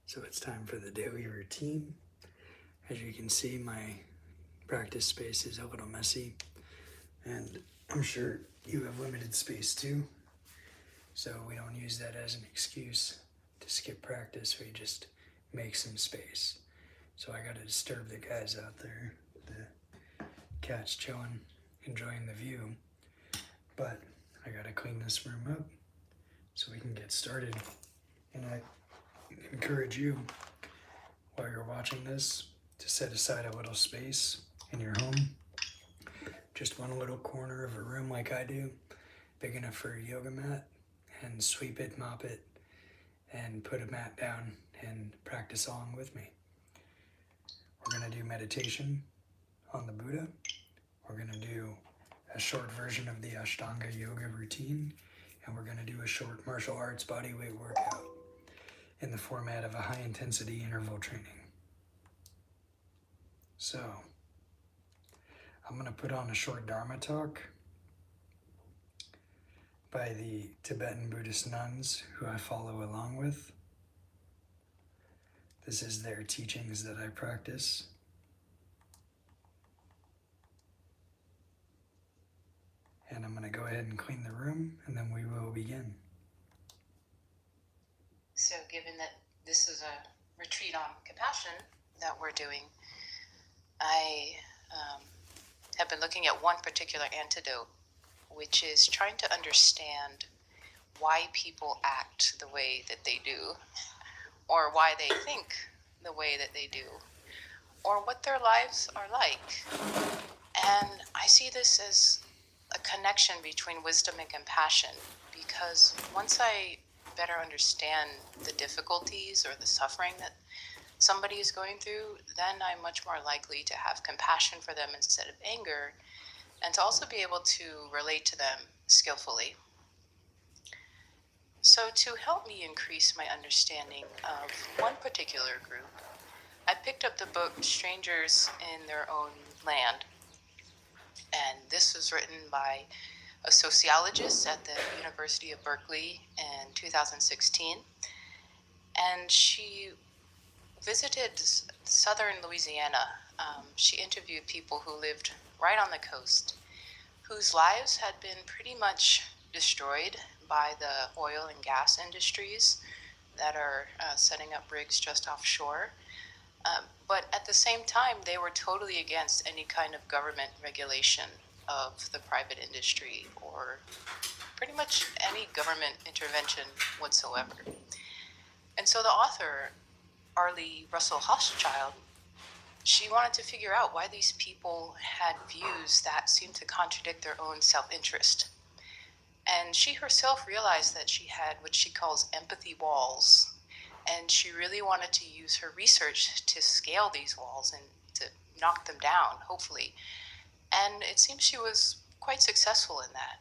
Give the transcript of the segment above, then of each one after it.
So it's time for the daily routine. As you can see, my practice space is a little messy, and I'm sure you have limited space too. So we don't use that as an excuse to skip practice. We just make some space. So I gotta disturb the guys out there. The cat's chilling, enjoying the view. But I gotta clean this room up so we can get started. And I encourage you, while you're watching this, to set aside a little space in your home. Just one little corner of a room like I do, big enough for a yoga mat, and sweep it, mop it, and put a mat down and practice along with me. We're gonna do meditation on the Buddha. We're gonna do a short version of the Ashtanga yoga routine, and we're gonna do a short martial arts bodyweight workout in the format of a high intensity interval training. So, I'm going to put on a short Dharma talk by the Tibetan Buddhist nuns who I follow along with. This is their teachings that I practice. And I'm going to go ahead and clean the room, and then we will begin. So given that this is a retreat on compassion that we're doing, I have been looking at one particular antidote, which is trying to understand why people act the way that they do, or why they think the way that they do, or what their lives are like. And I see this as a connection between wisdom and compassion, because once I better understand the difficulties or the suffering that somebody is going through, then I'm much more likely to have compassion for them instead of anger, and to also be able to relate to them skillfully. So to help me increase my understanding of one particular group, I picked up the book Strangers in Their Own Land. And this was written by a sociologist at the University of Berkeley in 2016. And she visited southern Louisiana. She interviewed people who lived right on the coast, whose lives had been pretty much destroyed by the oil and gas industries that are setting up rigs just offshore. But at the same time, they were totally against any kind of government regulation of the private industry or pretty much any government intervention whatsoever. And so the author, Arlie Russell Hochschild, she wanted to figure out why these people had views that seemed to contradict their own self-interest. And she herself realized that she had what she calls empathy walls. And she really wanted to use her research to scale these walls and to knock them down, hopefully. And it seems she was quite successful in that.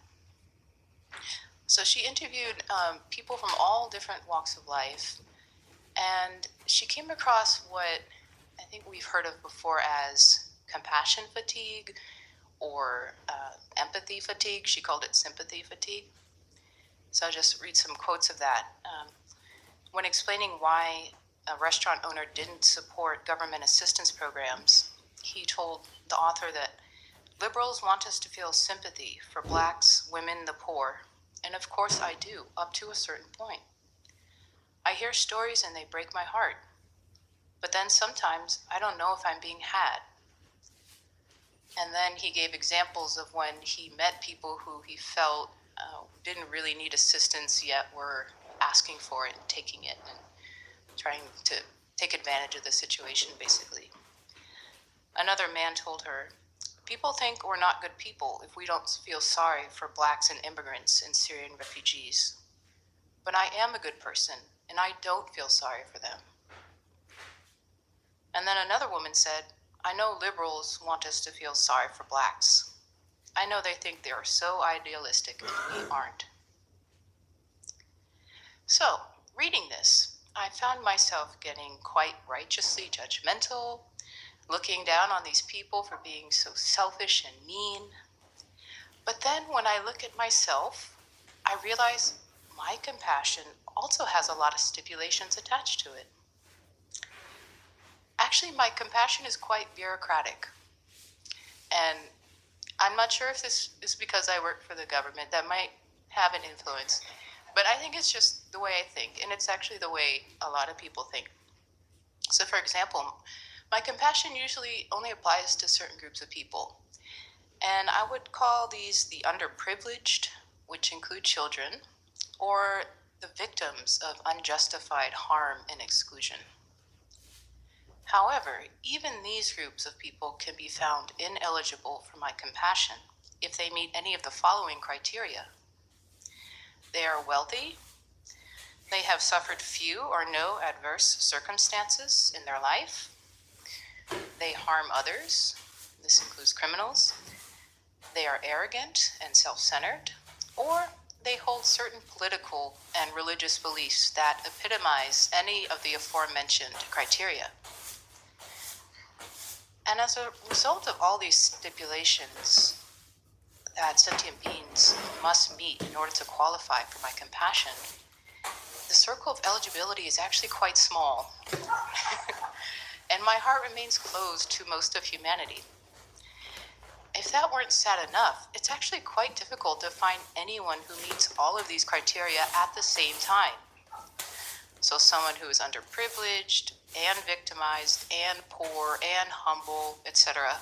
So she interviewed people from all different walks of life, and she came across what I think we've heard of before as compassion fatigue or empathy fatigue. She called it sympathy fatigue. So I'll just read some quotes of that. When explaining why a restaurant owner didn't support government assistance programs, he told the author that liberals want us to feel sympathy for blacks, women, the poor, and of course I do, up to a certain point. I hear stories and they break my heart, but then sometimes I don't know if I'm being had. And then he gave examples of when he met people who he felt didn't really need assistance yet were asking for it and taking it and trying to take advantage of the situation, basically. Another man told her, people think we're not good people if we don't feel sorry for blacks and immigrants and Syrian refugees. But I am a good person, and I don't feel sorry for them. And then another woman said, I know liberals want us to feel sorry for blacks. I know they think they are so idealistic and we aren't. So, reading this, I found myself getting quite righteously judgmental, looking down on these people for being so selfish and mean. But then when I look at myself, I realize my compassion also has a lot of stipulations attached to it. actually, my compassion is quite bureaucratic. And I'm not sure if this is because I work for the government. That might have an influence. But I think it's just the way I think, and it's actually the way a lot of people think. So, for example, my compassion usually only applies to certain groups of people. And I would call these the underprivileged, which include children, or the victims of unjustified harm and exclusion. However, even these groups of people can be found ineligible for my compassion if they meet any of the following criteria. They are wealthy, they have suffered few or no adverse circumstances in their life, they harm others, this includes criminals, they are arrogant and self-centered, or they hold certain political and religious beliefs that epitomize any of the aforementioned criteria. And as a result of all these stipulations that sentient beings must meet in order to qualify for my compassion, the circle of eligibility is actually quite small. And my heart remains closed to most of humanity. If that weren't sad enough, it's actually quite difficult to find anyone who meets all of these criteria at the same time. So someone who is underprivileged and victimized and poor and humble, etc.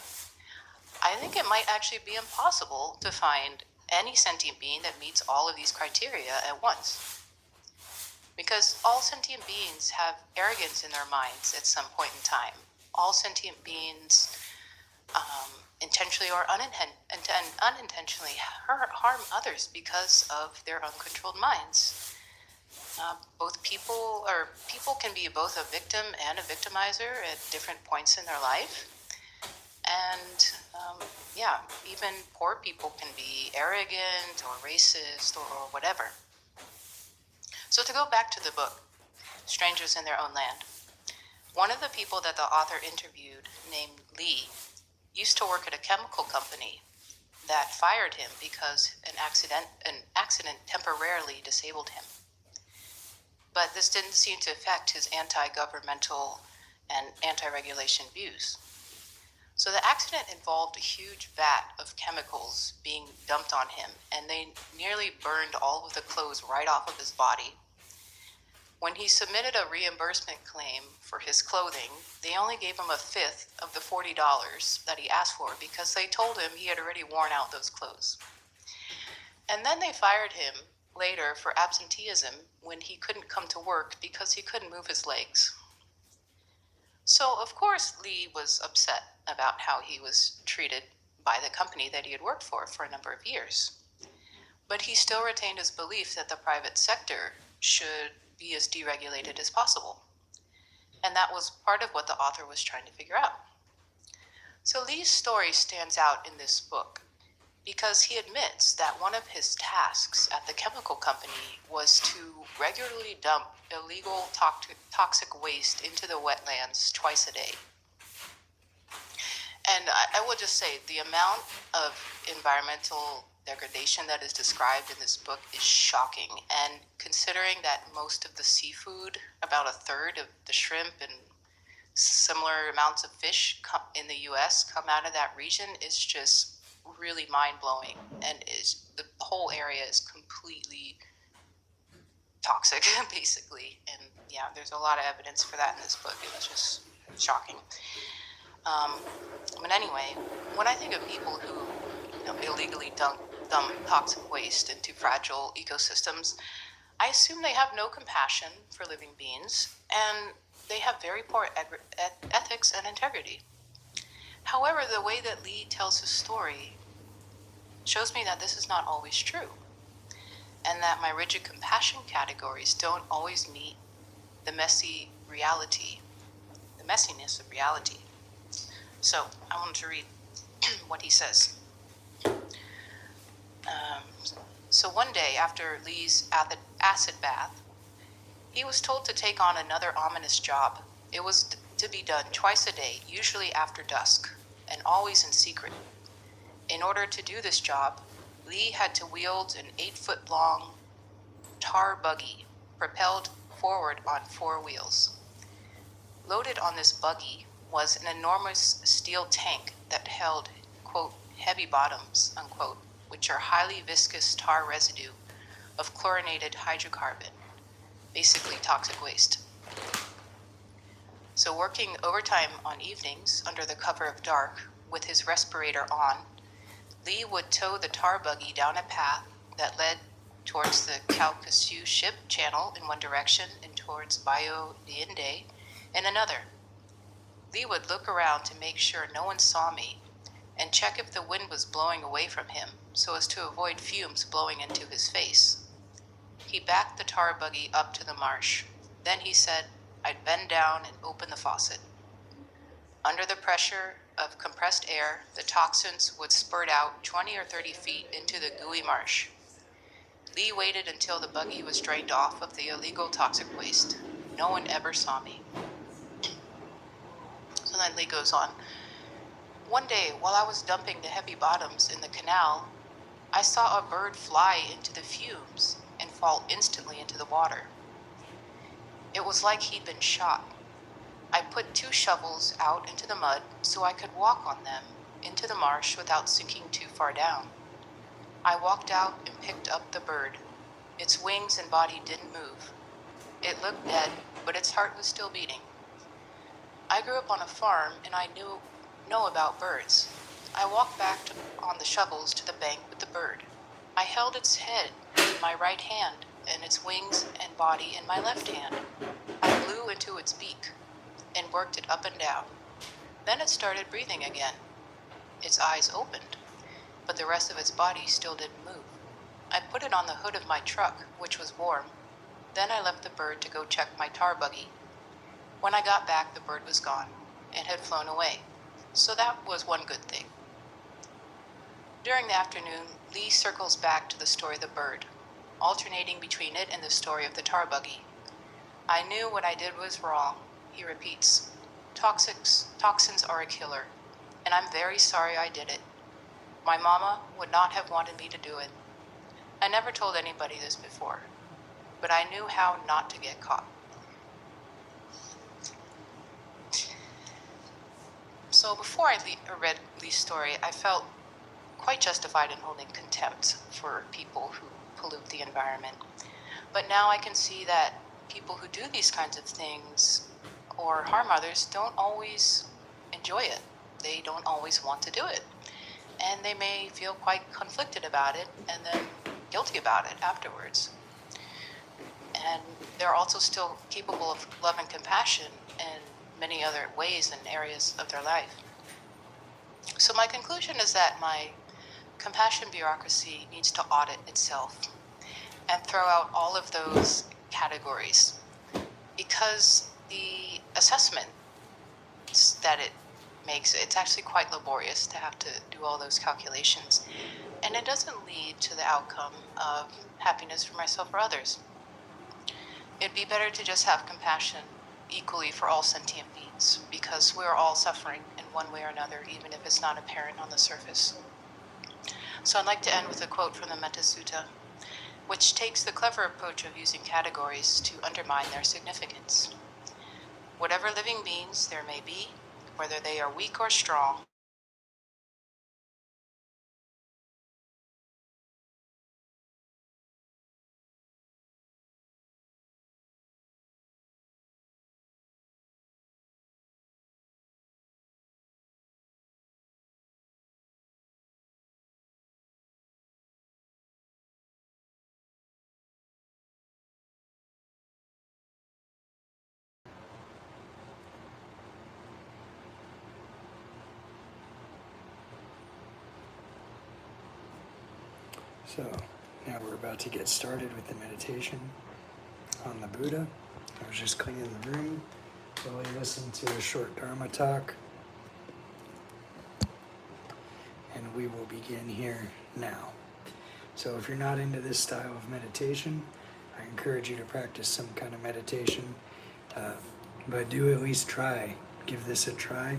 I think it might actually be impossible to find any sentient being that meets all of these criteria at once. Because all sentient beings have arrogance in their minds at some point in time. All sentient beings intentionally or unintentionally harm others because of their uncontrolled minds. People can be both a victim and a victimizer at different points in their life. And even poor people can be arrogant or racist or whatever. So to go back to the book, Strangers in Their Own Land, one of the people that the author interviewed, named Lee, used to work at a chemical company that fired him because an accident temporarily disabled him. But this didn't seem to affect his anti-governmental and anti-regulation views. So the accident involved a huge vat of chemicals being dumped on him, and they nearly burned all of the clothes right off of his body. When he submitted a reimbursement claim for his clothing, they only gave him a fifth of the $40 that he asked for because they told him he had already worn out those clothes. And then they fired him later for absenteeism when he couldn't come to work because he couldn't move his legs. So, of course, Lee was upset about how he was treated by the company that he had worked for a number of years. But he still retained his belief that the private sector should be as deregulated as possible. And that was part of what the author was trying to figure out. So Lee's story stands out in this book because he admits that one of his tasks at the chemical company was to regularly dump illegal toxic waste into the wetlands twice a day. And I will just say the amount of environmental degradation that is described in this book is shocking. And considering that most of the seafood, about a third of the shrimp and similar amounts of fish in the US come out of that region, is just really mind-blowing. And the whole area is completely toxic, basically. And yeah, there's a lot of evidence for that in this book. It was just shocking. But anyway, when I think of people who illegally dump toxic waste into fragile ecosystems, I assume they have no compassion for living beings, and they have very poor ethics and integrity. However, the way that Lee tells his story shows me that this is not always true, and that my rigid compassion categories don't always meet the messiness of reality. So I wanted to read what he says. So one day after Lee's acid bath, he was told to take on another ominous job. It was to be done twice a day, usually after dusk, and always in secret. In order to do this job, Lee had to wield an 8-foot-long tar buggy propelled forward on 4 wheels. Loaded on this buggy was an enormous steel tank that held, quote, heavy bottoms, unquote, which are highly viscous tar residue of chlorinated hydrocarbon, basically toxic waste. So working overtime on evenings under the cover of dark with his respirator on, Lee would tow the tar buggy down a path that led towards the Calcasieu Ship Channel in one direction and towards Bayo de Inde in another. Lee would look around to make sure no one saw me and check if the wind was blowing away from him so as to avoid fumes blowing into his face. He backed the tar buggy up to the marsh. Then he said I'd bend down and open the faucet. Under the pressure of compressed air, the toxins would spurt out 20 or 30 feet into the gooey marsh. Lee waited until the buggy was drained off of the illegal toxic waste. No one ever saw me. So then Lee goes on. One day, while I was dumping the heavy bottoms in the canal, I saw a bird fly into the fumes and fall instantly into the water. It was like he'd been shot. I put 2 shovels out into the mud so I could walk on them into the marsh without sinking too far down. I walked out and picked up the bird. Its wings and body didn't move. It looked dead, but its heart was still beating. I grew up on a farm and I know about birds. I walked back on the shovels to the bank with the bird. I held its head in my right hand and its wings and body in my left hand. I blew into its beak and worked it up and down. Then it started breathing again. Its eyes opened, but the rest of its body still didn't move. I put it on the hood of my truck, which was warm. Then I left the bird to go check my tar buggy. When I got back, the bird was gone and had flown away. So that was one good thing. During the afternoon, Lee circles back to the story of the bird, alternating between it and the story of the tar buggy. I knew what I did was wrong, he repeats. Toxins are a killer, and I'm very sorry I did it. My mama would not have wanted me to do it. I never told anybody this before, but I knew how not to get caught. So before I read Lee's story, I felt quite justified in holding contempt for people who pollute the environment. But now I can see that people who do these kinds of things or harm others don't always enjoy it. They don't always want to do it. And they may feel quite conflicted about it and then guilty about it afterwards. And they're also still capable of love and compassion in many other ways and areas of their life. So my conclusion is that my compassion bureaucracy needs to audit itself and throw out all of those categories, because the assessment that it makes, it's actually quite laborious to have to do all those calculations, and it doesn't lead to the outcome of happiness for myself or others. It'd be better to just have compassion equally for all sentient beings, because we're all suffering in one way or another, even if it's not apparent on the surface. So I'd like to end with a quote from the Metta Sutta, which takes the clever approach of using categories to undermine their significance. Whatever living beings there may be, whether they are weak or strong, So now we're about to get started with the meditation on the Buddha. I was just cleaning the room while we listened to a short Dharma talk. And we will begin here now. So if you're not into this style of meditation, I encourage you to practice some kind of meditation. But do at least try. Give this a try.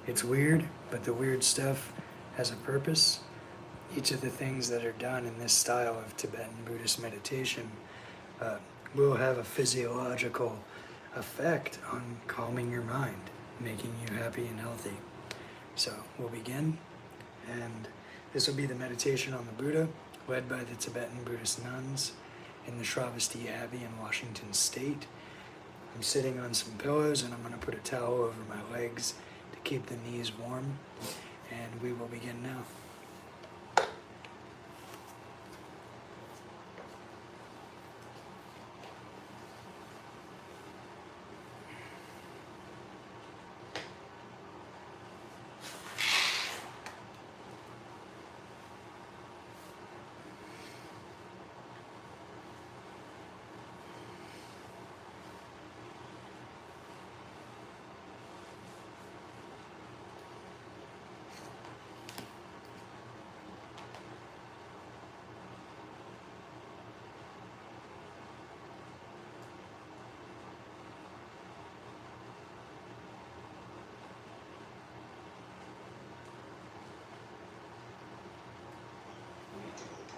It's weird, but the weird stuff has a purpose. Each of the things that are done in this style of Tibetan Buddhist meditation will have a physiological effect on calming your mind making you happy and healthy. So we'll begin, and this will be the meditation on the Buddha, led by the Tibetan Buddhist nuns in the Shravasti Abbey in Washington State. I'm sitting on some pillows, and I'm going to put a towel over my legs to keep the knees warm, and we will begin now.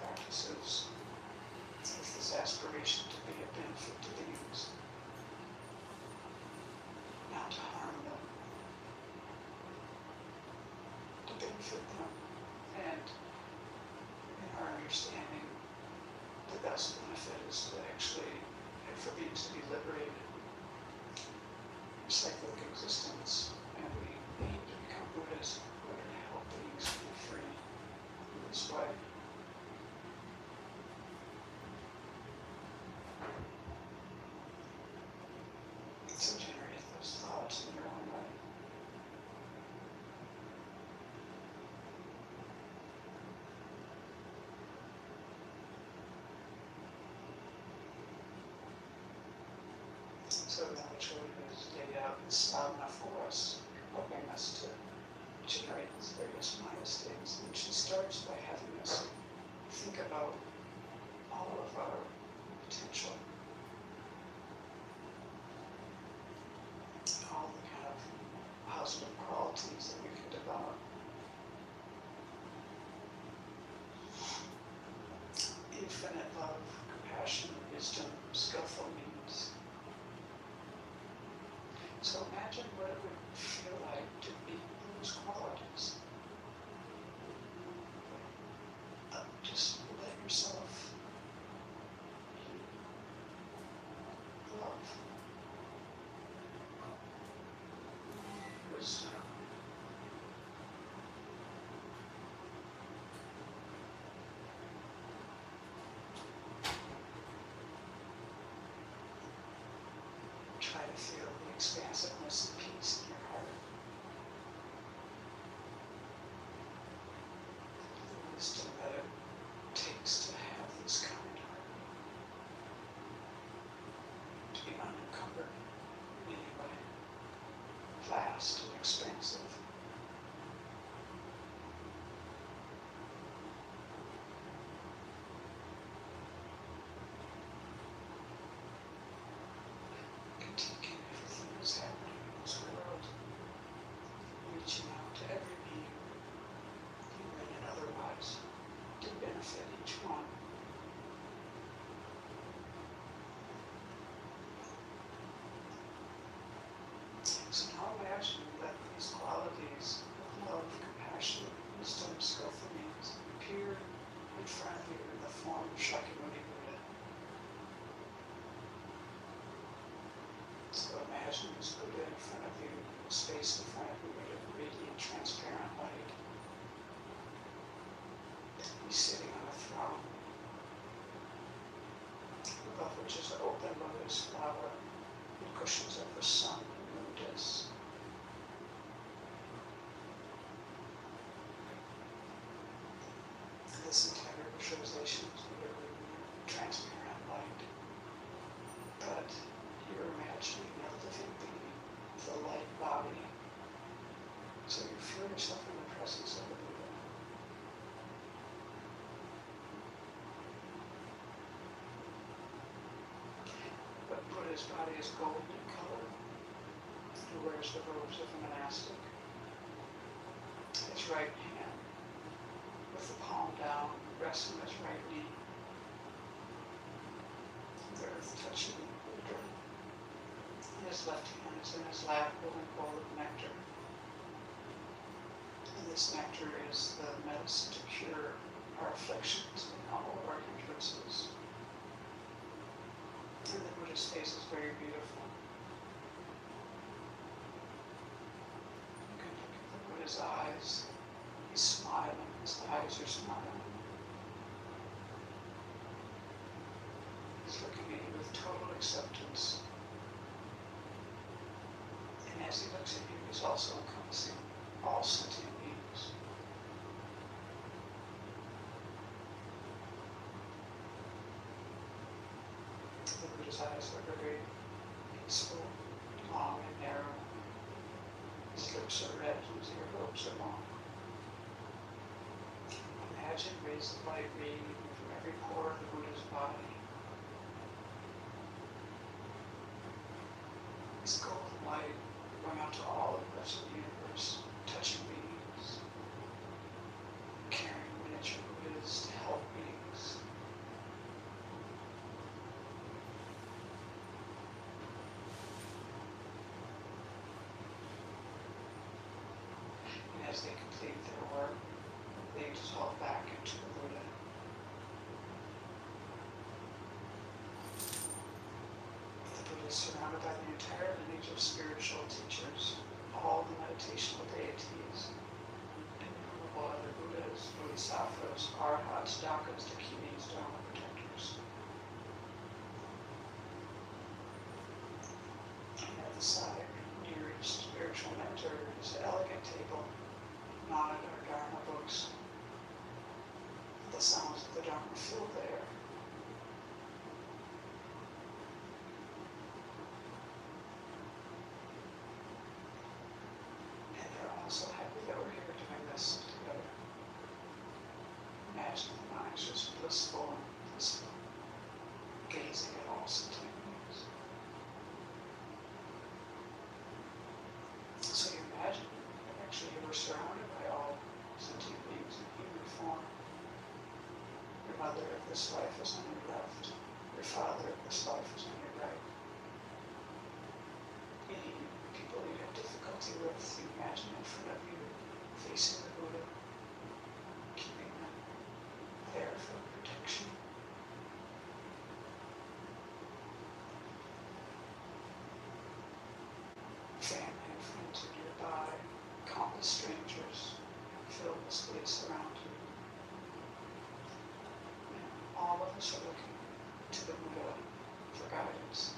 Practices with this aspiration to be a benefit to beings, not to harm them, to benefit them, and in our understanding, the best benefit is to actually for beings to be liberated from cyclic existence, and we aim to become Buddhas in order to help beings be free in this way. So generate those thoughts in your own way. So knowledge is laid out in sadhana for us, helping us to generate these various mind states. And she starts by having us think about all of our potential, all the kind of positive qualities that we can develop. Infinite love, compassion, wisdom, skillful means. So imagine what it would feel like to be those qualities. Just let yourself love, wisdom, try to feel the expansiveness and peace in your heart. The wisdom that it takes to have this kind heart. To be unencumbered in any way. Vast and expansive. Taking everything that's happening in this world, reaching out to every being, human and otherwise, to benefit each one. So now imagine that these qualities of love, compassion, wisdom, skillful means appear in front of you in the form of Shakyamuni Buddha. So imagine this Buddha in front of you, space in front of you made of radiant, transparent light. He's sitting on a throne, above which is an open lotus flower and cushions of the sun and moon discs. This entire visualization is made of radiant, transparent light. But you're imagining a living being with a light body. So you feel yourself in the presence of the Buddha. But Buddha's body is golden in color. He wears the robes of a monastic. His right hand, with the palm down, rests on his right knee. The earth touching the dirt. his left hand is in his lap holding a bowl of nectar. And this nectar is the medicine to cure our afflictions and all of our hindrances. And the Buddha's face is very beautiful. You can look at the Buddha's eyes. He's smiling. His eyes are smiling. He's looking at you with total acceptance. And as he looks at you, he's also encompassing all sentient beings. The Buddha's eyes are very peaceful, long and narrow. His lips are red and his earlobes are long. Imagine rays of light radiating from every pore of the Buddha's body. This golden light going out to all the rest of the universe, touching beings, carrying miniature Buddhas to help beings. And as they complete their work, they dissolve back into the Buddha. The Buddha is surrounded by the entire lineage of spiritual teachers, all the meditational deities, innumerable other Buddhas, Bodhisattvas, Arhats, Dakas, Dakinis, Dharma protectors. And at the side, near each spiritual mentor, is an elegant table, knotted are Dharma books. The sounds of the Dharma fill the air. And they're all so happy that we're here doing this together. Imagine the mind's just blissful and blissful, gazing at all sentient beings. So you imagine that actually you were surrounded by all sentient beings in human form. Your mother of this life is on your left. Your father of this life is on your right. Any people you have difficulty with, you imagine in front of you, facing the Buddha, keeping them there for protection. Family and friends are nearby, countless strangers fill the space around you. All of us are looking to the Buddha for guidance.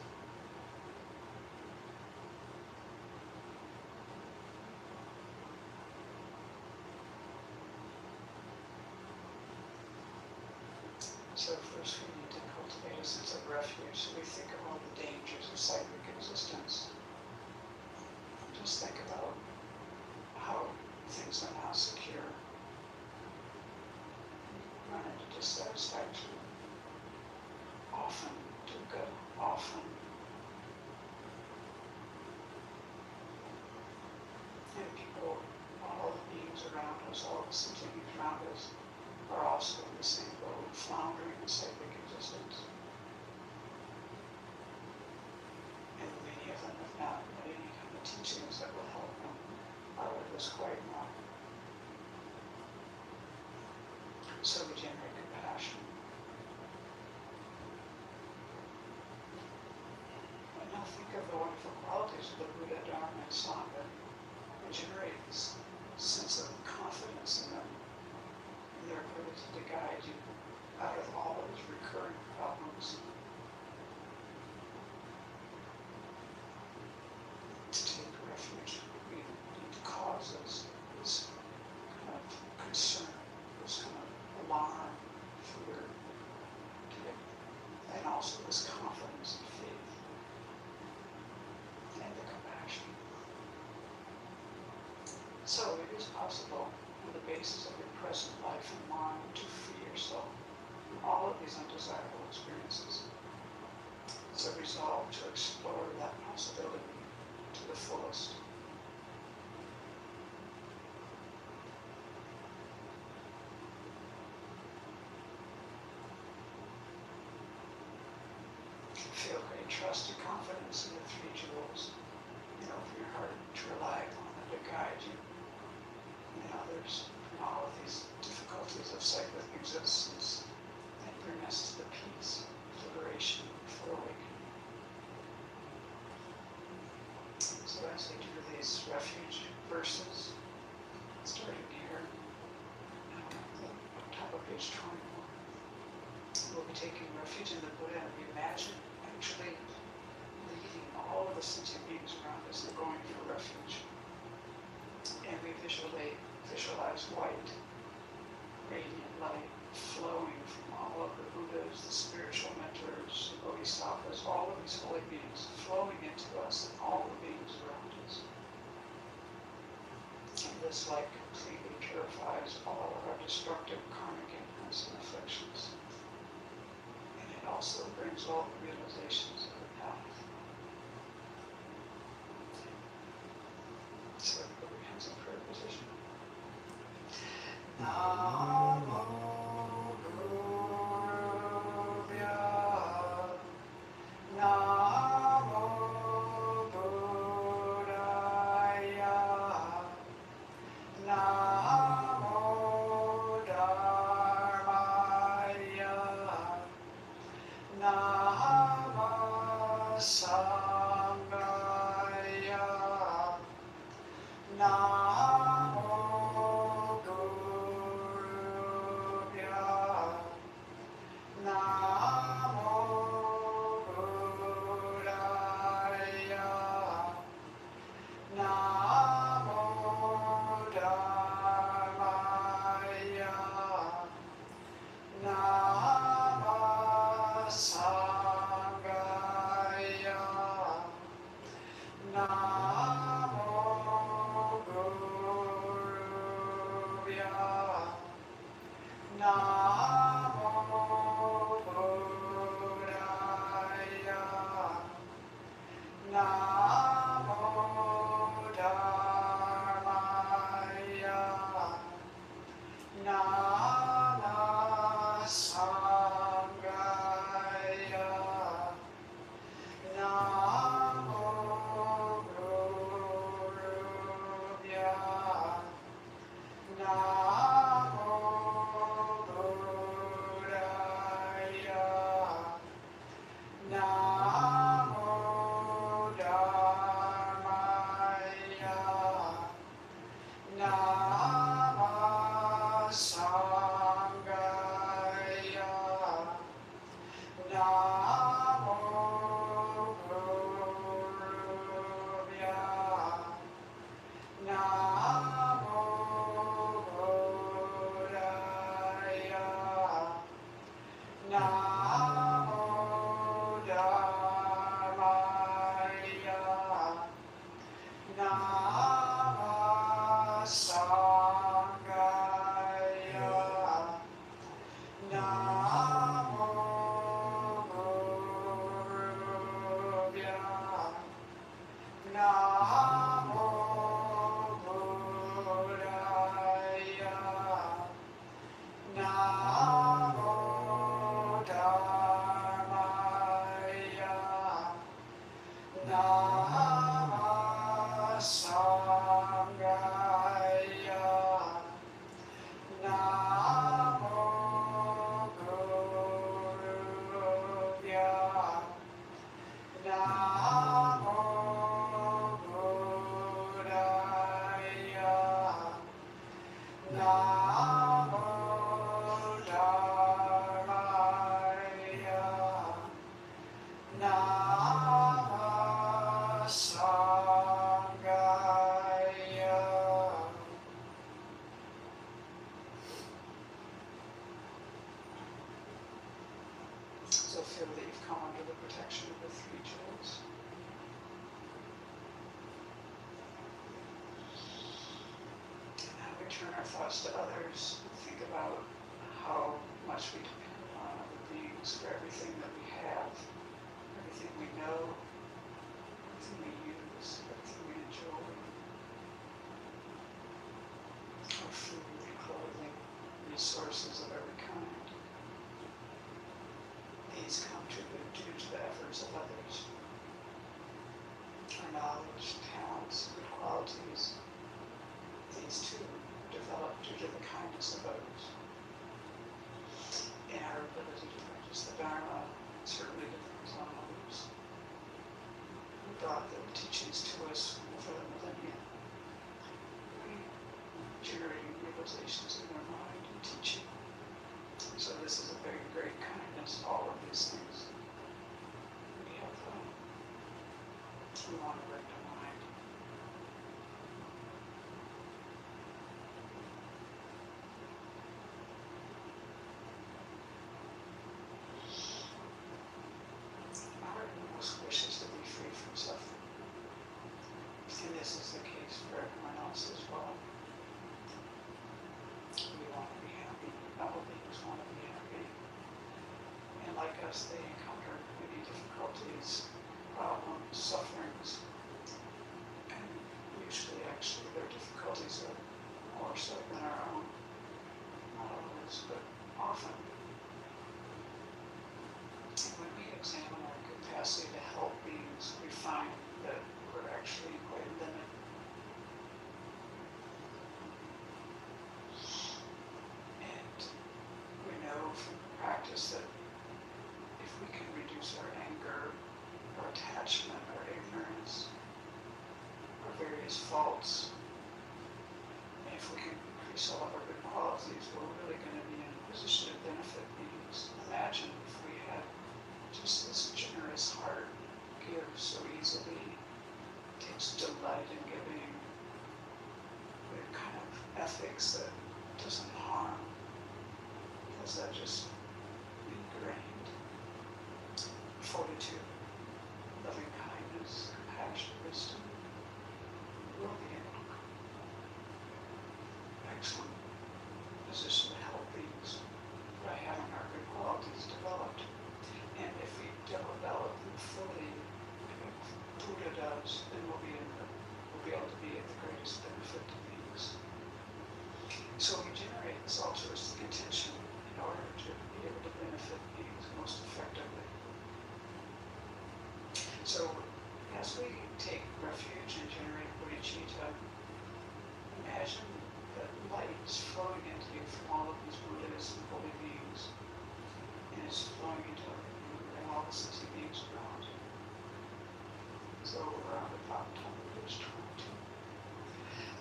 So first we need to cultivate a sense of refuge. So we think of all the dangers of cyclic existence. Just think about how things are not secure. Run into dissatisfaction. Often dukkha, often. And people, all the beings around us, all the sentient beings around us, are also in the same boat, floundering in cyclic existence. And many of them have not had any kind of teachings that will help them out of this quite now. So we generate compassion. And now think of the wonderful qualities of the Buddha, Dharma, and Sangha. We generate this sense of confidence in them, in their ability to guide you out of all of these recurring problems. To take refuge in the causes, this kind of concern, this kind of alarm, fear, and also this confidence and faith, and the compassion. So it is possible, on the basis of your present life and mind, to free yourself from all of these undesirable experiences. It's a resolve to explore that possibility to the fullest. Feel great trust and confidence in the three jewels, and open your heart to rely upon them to guide you and others from all of these difficulties of cyclic existence and bring us to the peace, liberation, for awakening. So as we do these refuge verses, starting here, top of page 21, we'll be taking refuge in the Buddha, and we imagine actually leading all of the sentient beings around us and going for refuge. And we visualize white, radiant light flowing from all of the Buddhas, the spiritual mentors, the Bodhisattvas, all of these holy beings flowing into us and all the beings around us. And this light completely purifies all of our destructive karmic imprints and afflictions. And it also brings all the realizations of the path. So put your hands in prayer position. Namo Buddhaya. Namo Buddhaya. Namo Dharmaya. Namo Sanghaya. Namo Guruvya. Namo Buddhaya. Namo Dharmaya. Namo Sanghaya. Namo Guruvya. Namo Buddhaya. Namo Dharmaya. Namo Sanghaya. Namo Guruvya. Namo Buddhaya. Namo Dharmaya. Namo Sanghaya. Namo Guruvya. Namo Buddhaya. Namo Dharmaya. Namo Sanghaya. Namo Guruvya. Namo Buddhaya. Namo Dharmaya. Namo Sanghaya. Namo Guruvya. Namo Buddhaya. Namo Dharmaya. Namo Sanghaya. So feel that you've come under the protection of the three jewels. And now we turn our thoughts to others and think about how much we depend on other beings for everything that we have, everything we know, everything we use, everything we enjoy. Our food, clothing, resources of every kind. These come due to the efforts of others. teachings to us over the millennia. Generating realizations in our mind and teaching. So this is a very great kindness, all of these things. We want to bring to mind. Our heart most wishes to be free from suffering. And this is the case for everyone else as well. We want to be happy. All beings want to be happy. And like us, they encounter many difficulties, problems, sufferings. And usually, actually, their difficulties are more so than our own. Not always, but often. And when we examine our capacity to help beings, we find that we're actually quite limited. And we know from practice that if we can reduce our anger, our attachment, our ignorance, our various faults, and if we can increase all of our good qualities, we're really going to be in a position to benefit beings. Imagine if we had just this generous heart, gives so easily, takes delight in giving, the kind of ethics that doesn't harm, because that just ingrained fortitude, loving kindness, compassion, wisdom, will be in excellent position to help beings by having our good qualities developed. And if we develop them fully, like Buddha does, then we'll be able to be of the greatest benefit to beings. So we generate this altruistic intention in order to be able to benefit beings most effectively. So as we take refuge and generate bodhicitta, imagine that light is flowing into you from all of these Buddhas and holy beings, and it's flowing into and all the sentient beings around you. So around the top of page 22.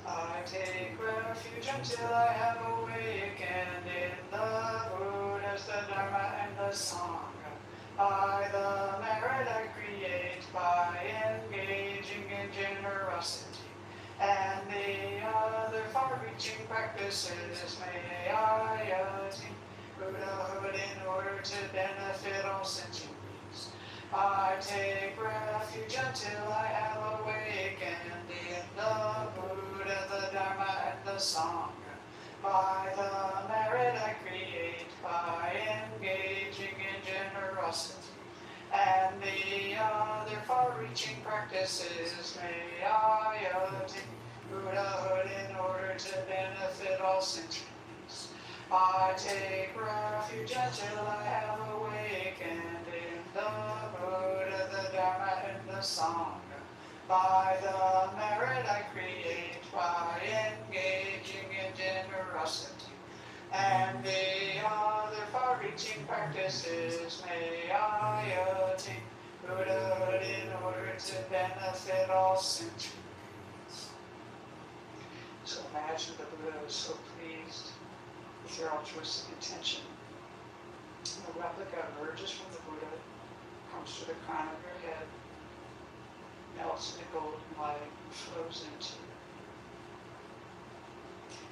I take refuge until I have awakened in the Buddhas, the Dharma, and the Sangha. By the merit I create by engaging in generosity and the other far-reaching practices, may I attain Buddhahood in order to benefit all sentient beings. I take refuge until I have awakened in the Buddha, the Dharma, and the Sangha. By the merit I create by engaging in generosity and the other far-reaching practices, may I attain Buddhahood in order to benefit all sentient beings. I take refuge until I have awakened in the Buddha, the Dharma, and the Sangha. By the merit I create by engaging in generosity and the other far-reaching practices, may I attain Buddhahood in order to benefit all sentient beings. So imagine the Buddha is so pleased with your altruistic intention. And the replica emerges from the Buddha, comes to the crown of your head, melts into golden light, and flows into you.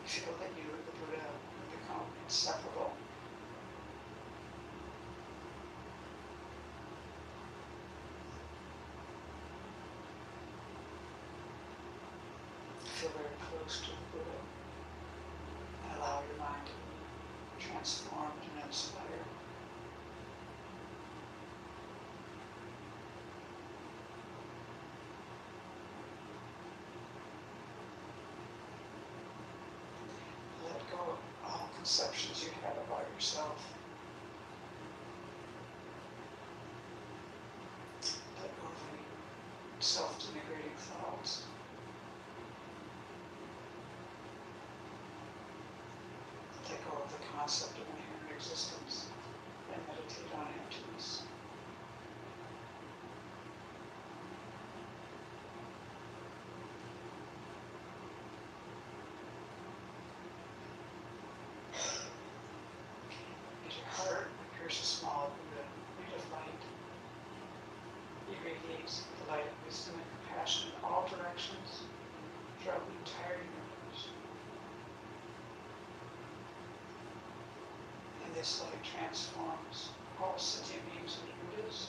Feel that you and the Buddha have become inseparable. Feel very close to the Buddha and allow your mind to be transformed and inspired. Let go of all conceptions you have about yourself. Let go of any self-denigrating thoughts. Let go of the concept of inherent existence and meditate on emptiness. directions throughout the entire universe. And this light transforms all sentient beings into Buddhas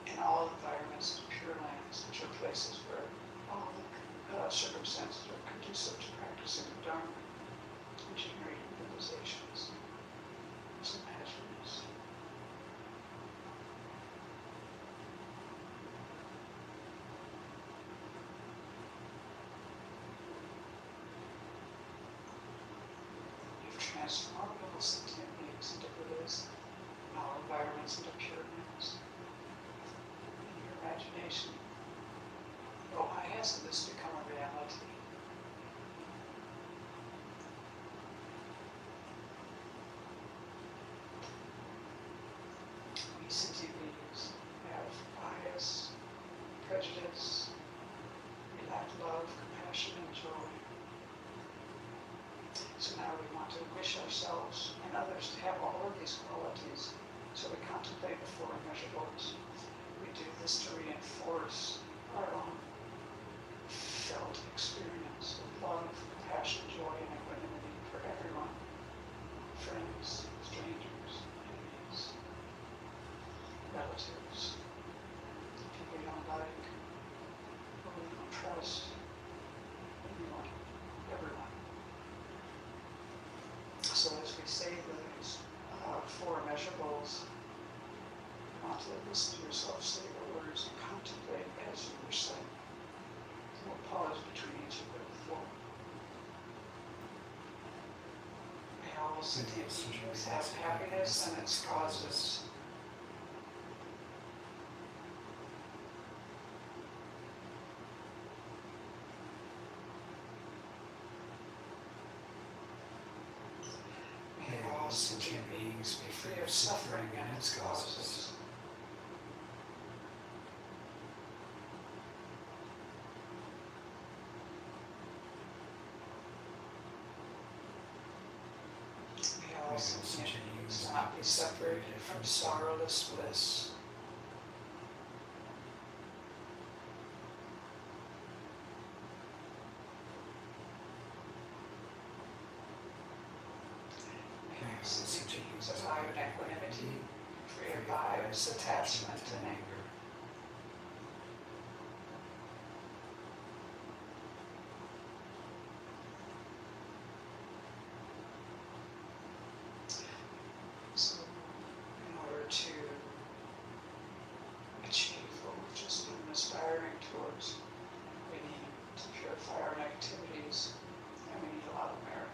and all environments into pure lands, which are places where all the circumstances are conducive to practicing the Dharma and generating realizations. So imagine this. You've transformed all sentient beings into Buddhas and all environments into pure lands. In your imagination, oh, why hasn't this become a reality? We sentient beings have bias, prejudice, we lack love, compassion, and joy. So now we want to wish ourselves and others to have all of these qualities, so we contemplate the four immeasurables. We do this to reinforce our own felt experience of love, compassion, joy, and equanimity for everyone, friends, strangers, enemies, relatives, people we don't like, people we don't trust, anyone, everyone. So as we say those four immeasurables, you want to listen to yourself say the words and contemplate as you recite. We'll pause between each of the four. May all sentient beings have happiness and its causes. May all sentient beings be free of suffering and its causes. May all sentient beings not be separated from sorrowless bliss. May all sentient beings abide in equanimity, free of bias, attachment, and anger. So, in order to achieve what we've just been aspiring towards, we need to purify our activities, and we need a lot of merit.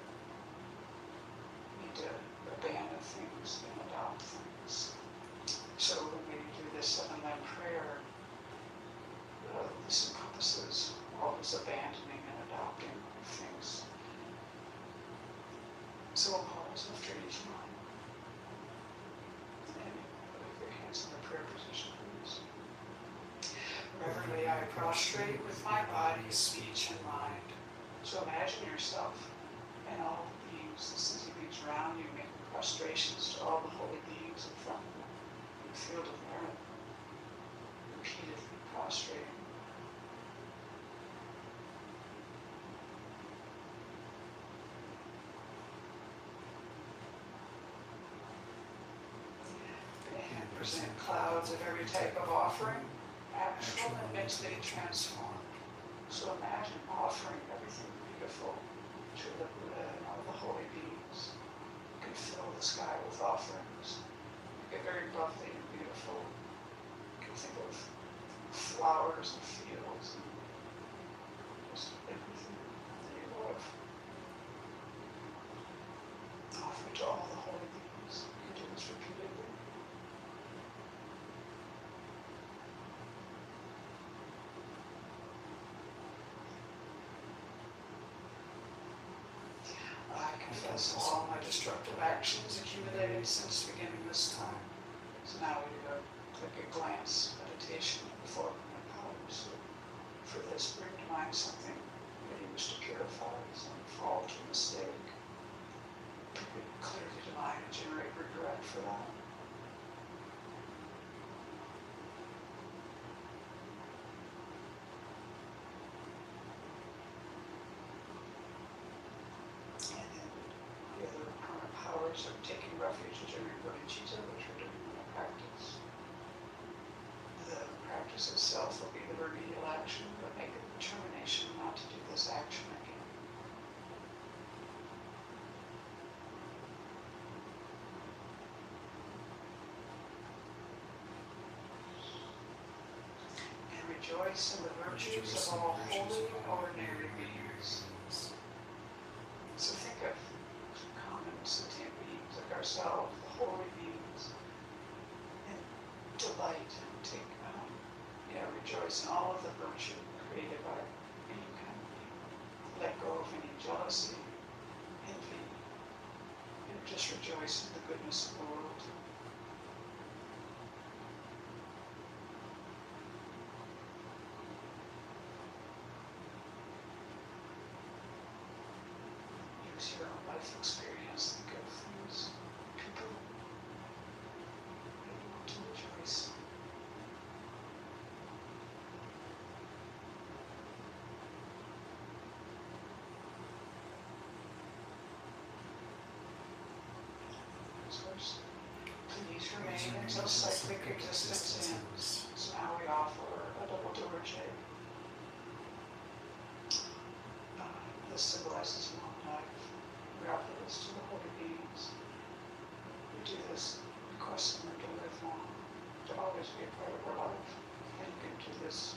We need to abandon things and adopt things. So when we do this 7-line prayer, this encompasses all this abandoning and adopting of things. So we'll pause after each line. And put your hands in the prayer position, please. Reverently I prostrate with my body, speech, and mind. So imagine yourself and all the beings, the sentient beings around you, making prostrations to all the holy beings in front of you in the field of merit. Repeatedly prostrating. And present clouds of every type of offering, actual and mentally transformed. So imagine offering everything beautiful to the Buddha and all the holy beings. You can fill the sky with offerings. Make it very lovely and beautiful. You can think of flowers and fields and just everything that you love. Offer it to all the holy beings. You can do this repeatedly. I confess all my destructive actions accumulated since beginning this time. So now we do a quick glance meditation before my powers. So for this, bring to mind something that you wish to purify, some fault or mistake. Bring it clearly to mind and generate regret for that. rejoice in the virtues of all holy and ordinary beings. So think of common sentient beings like ourselves, the holy beings, and delight and take, rejoice in all of the virtue created by any kind of being. Let go of any jealousy, envy, and just rejoice in the goodness of the world. Use your own life experience. Think of things, people that you want to rejoice. Please remain until cyclic existence ends. So now we offer a double dorje. This symbolizes long life. We offer this to the holy beings. We do this requesting them to live long, to always be a part of our life. And you can do this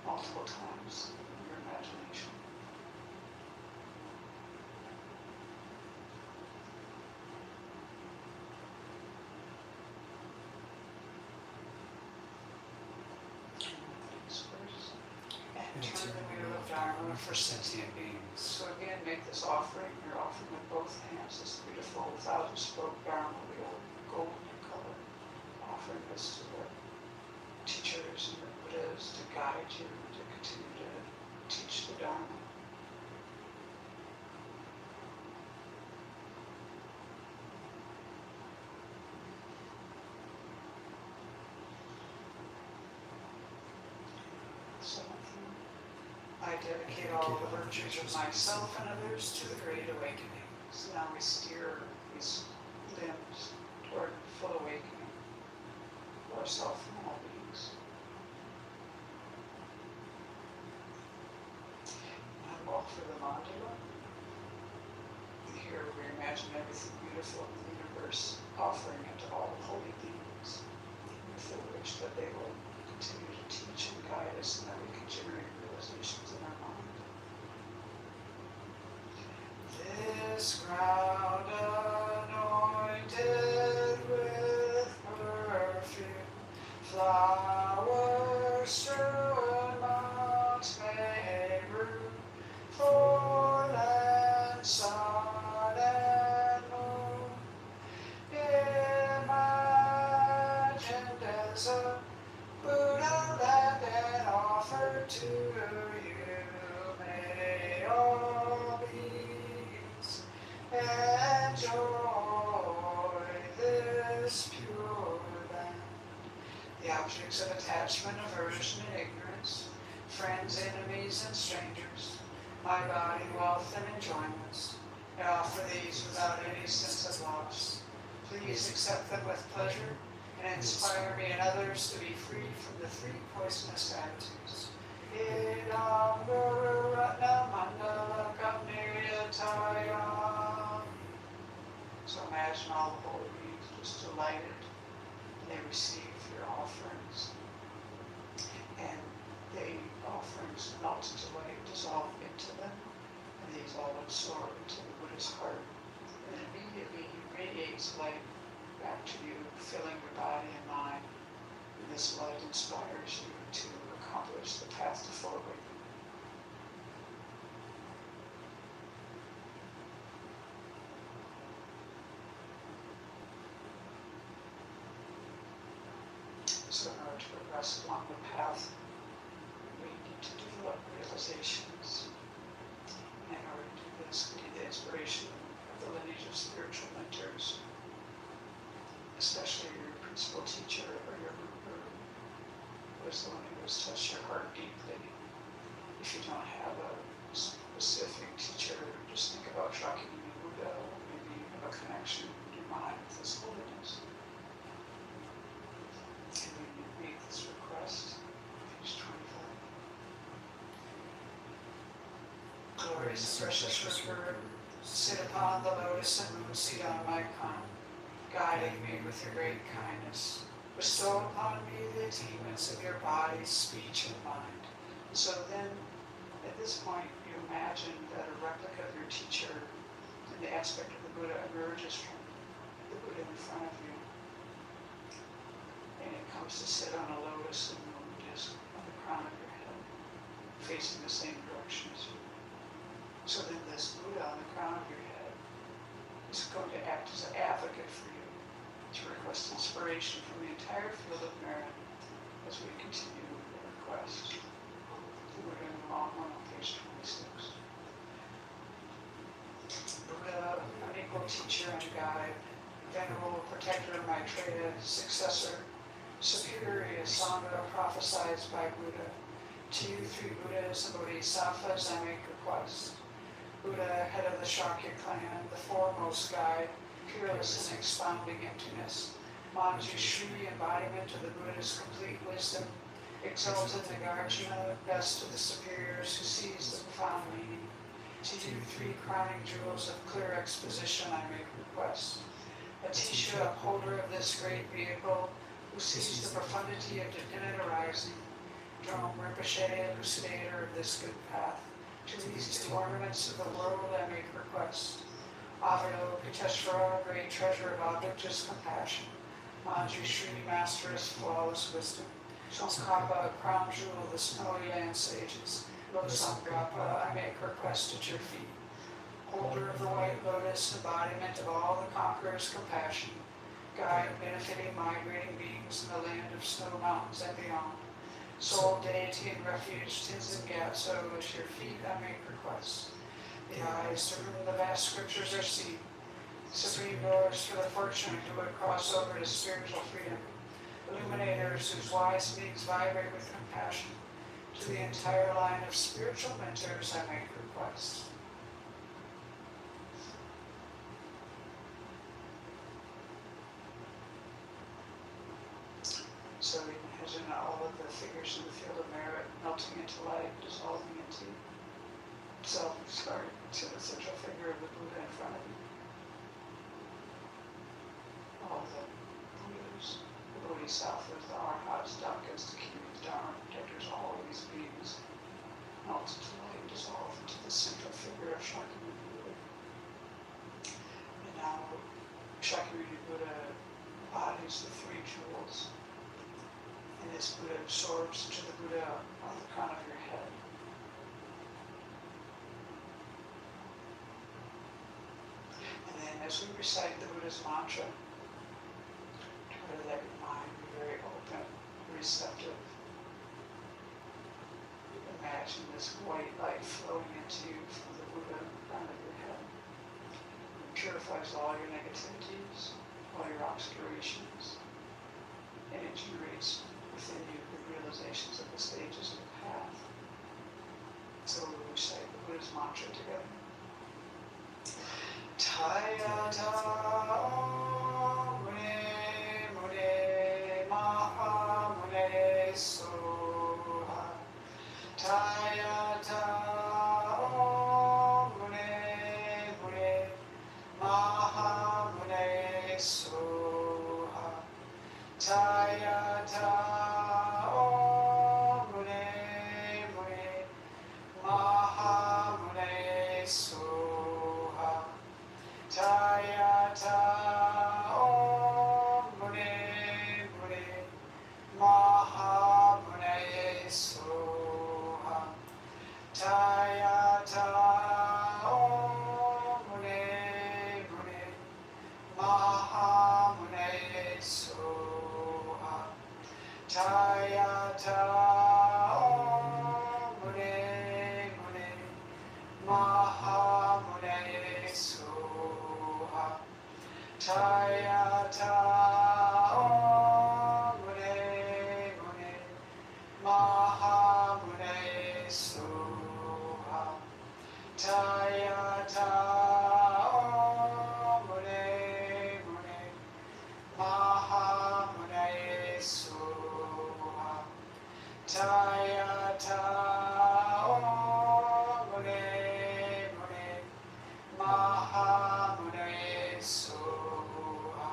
multiple times in your imagination. And turn the wheel of Dharma for sentient beings. So again, make this offering. You're offering with both hands this beautiful 1,000-spoke Dharma wheel, golden in color. Offering this to the teachers and the Buddhas to guide you, to continue to teach the Dharma. I dedicate all the virtues of myself and others to the Great Awakening. So now we steer these limbs toward full awakening for ourselves and all beings. I walk through the mandala. Here we imagine everything beautiful in the universe, offering it to all the holy beings, with the wish that they will continue to teach and guide us and that we can generate realizations in our mind. This ground anointed with perfume, flowers strewn mounts may room for land, sun, and moon. Imagined as a Buddha land and offered to you, may all beings enjoy this pure land. The objects of attachment, aversion, and ignorance, friends, enemies, and strangers, my body, wealth, and enjoyments, I offer these without any sense of loss. Please accept them with pleasure and inspire me and others to be free from the three poisonous attitudes. Idam Guru Ratna Mandala Kapniyataya. So imagine all the holy beings just delighted. They receive your offerings. And the offerings melt into light, dissolve into them. And these all absorb into the Buddha's heart. And immediately he radiates light back to you, filling your body and mind. And this light inspires you to accomplish the path to full awakening. So in order to progress along the path, we need to develop realizations. And in order to do this, we need the inspiration of the lineage of spiritual mentors, especially your principal teacher or your guru, who is the one who has touched your heart deeply. If you don't have a specific teacher, just think about Shakyamuni Buddha, or maybe you have a connection in your mind with His holiness. And when you make this request, page 25. Glorious and precious River, sit upon the lotus and moon seat on my crown, guiding me with your great kindness. Bestow upon me the attainments of your body, speech, and mind. So then, at this point, you imagine that a replica of your teacher and the aspect of the Buddha emerges from the Buddha in front of you. And it comes to sit on a lotus and moon disc on the crown of your head, facing the same direction as you. So then this Buddha on the crown of your head is going to act as an advocate for you to request inspiration from the entire field of merit as we continue the request. We're doing the long one on page 26. Buddha, unequal teacher and guide, venerable protector of Maitreya, successor, superior Sangha prophesied by Buddha. To you, three Buddhas and Bodhisattvas, I make request. Buddha, head of the Shakya clan, the foremost guide, fearless in expounding emptiness. Manjushri, embodiment of the Buddha's complete wisdom, exalted Nagarjuna, best of the superiors who sees the profound meaning. To you, three crowning jewels of clear exposition, I make request. Atisha, upholder of this great vehicle, who sees the profundity of divinity arising. Drome Rinpoche, elucidator of this good path. To these two ornaments of the world, I make request. Avado Piteshvara, great treasure of objectless compassion. Manjushri, masteress, flawless wisdom. Tsongkhapa, crown jewel of the snowy land sages. Losamgrappa, I make request at your feet. Holder of the white lotus, embodiment of all the conqueror's compassion. Guide benefiting migrating beings in the land of snow mountains and beyond. Sole deity and refuge, Tenzin Gyatso, at your feet I make request. The eyes to whom the vast scriptures are seen. Supreme doors for the fortunate who would cross over to spiritual freedom. Illuminators whose wise beings vibrate with compassion. To the entire line of spiritual mentors I make request. So we imagine all of the figures in the field of merit melting into light, dissolving into self, starting to the central figure of the Buddha in front of you. All the Buddhas, the Bodhisattvas, the Arhats, Dakas, the Kiris, Dharma protectors, all of these beings melt into light, dissolve into the central figure of Shakyamuni Buddha. And now Shakyamuni Buddha embodies the three jewels. And this Buddha absorbs into the Buddha on the crown of your head. And then as we recite the Buddha's mantra, try to let your mind be very open, receptive. Imagine this white light flowing into you from the Buddha on the crown of your head. It purifies all your negativities, all your obscurations, and it generates within you the realizations of the stages of the path. So we recite the Buddha's mantra together. Tayata Om Mune Mune Maha Mune Soha. Tayata Om Mune Mune Maha Mune Soha. Tayata Om Mune Mune Maha Mune Soha. Tayata Om Mune Mune Maha Mune Soha. Tayata Om Mune Mune Maha Mune Soha. Tayata Om Mune Mune Maha Mune Soha. Tayata Om Mune Mune Maha Mune Soha. Tayata Om Mune Mune Maha Mune Soha. Tayata Om Mune Mune Maha Mune Soha.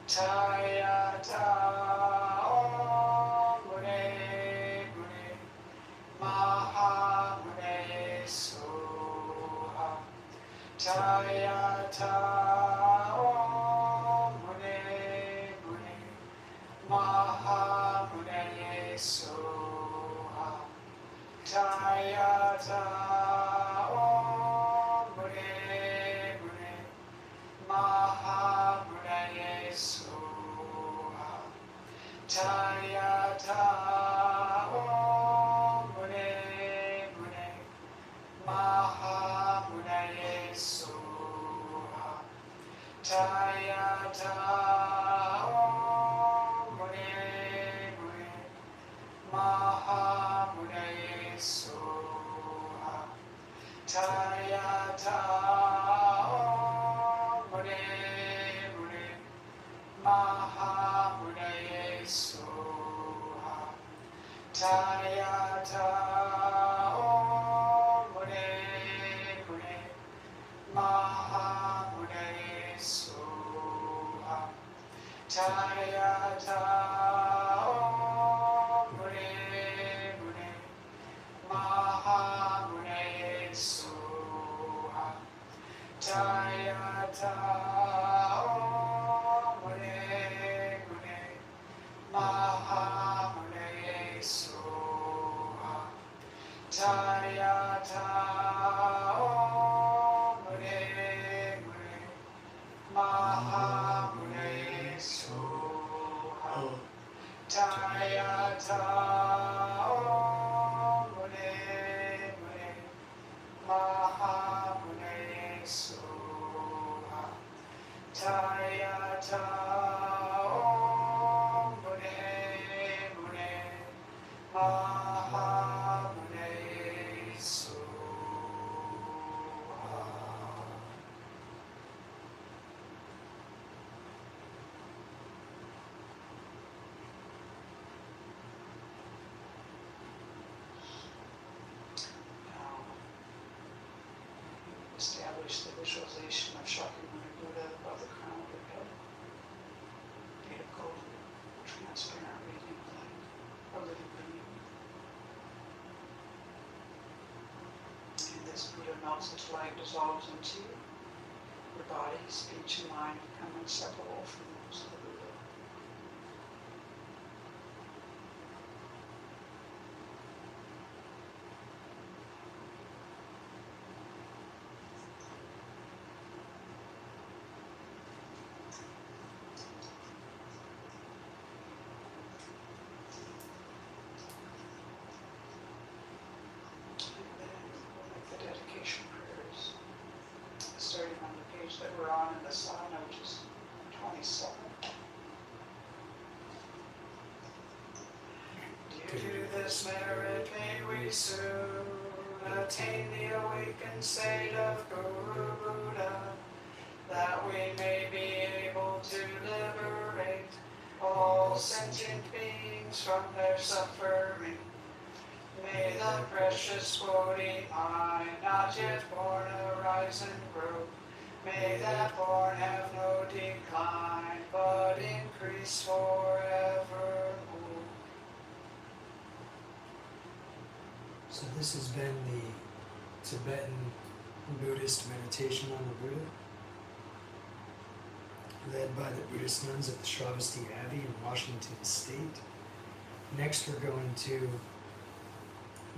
Tayata Om Mune Mune Tayata Om Mune Mune Maha Mune Soha. Tayata Om Mune Mune Maha Mune Soha. Tayata Om Mune Mune Maha Mune Soha. Tayata Om Mune Mune Maha Mune Soha. Tayata Om Mune Mune Maha Mune Soha. Tayata Om Mune Mune Maha Mune Soha. Tayata Om Mune Mune Maha Mune Soha. Tayata Om Mune Mune Maha Mune Soha. Tayata Om Mune Mune Maha Mune Soha. Tayata Om Mune Mune Maha Mune Soha. Tayata Om Mune Mune Maha Mune Soha. Now, establish the visualization of Shakyamuni Buddha above the crown of the head, made of golden, transparent, radiant light, a living being. And this Buddha melts its light, dissolves into you. Your body, speech, and mind become inseparable from those of the Buddha. And then we'll make the dedication prayers, starting on the page that we're on in the sadhana, which is 27. Due to this merit, may we soon attain the awakened state of Guru Buddha, that we may be able to liberate all sentient beings from their suffering. May the precious Bodhi mind, not yet born, arise and grow. May that born have no decline, but increase forevermore. So this has been the Tibetan Buddhist meditation on the Buddha, led by the Buddhist nuns at the Shravasti Abbey in Washington State. Next we're going to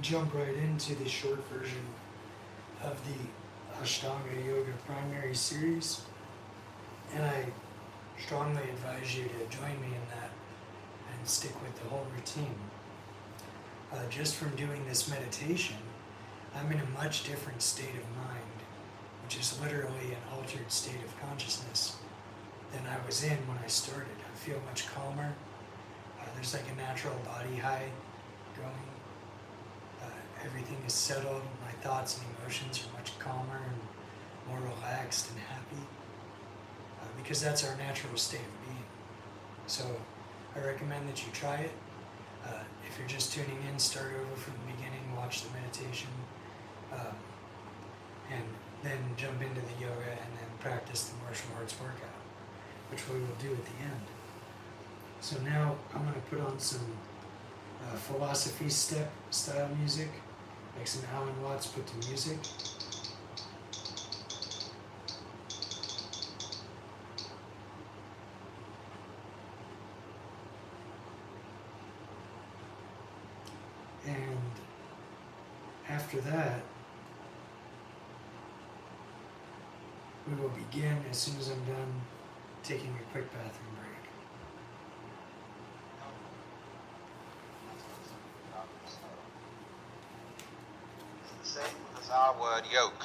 jump right into the short version of the Ashtanga Yoga primary series, and I strongly advise you to join me in that and stick with the whole routine. Just from doing this meditation, I'm in a much different state of mind, which is literally an altered state of consciousness than I was in when I started. I feel much calmer. There's like a natural body high going. Everything is settled. My thoughts and emotions are much calmer and more relaxed and happy, because that's our natural state of being. So I recommend that you try it. If you're just tuning in, start over from the beginning, watch the meditation, and then jump into the yoga and then practice the martial arts workout, which we will do at the end. So now I'm going to put on some philosophy step style music, like some Alan Watts put to music. after that, we will begin as soon as I'm done taking a quick bathroom break. It's the same as our word yoke,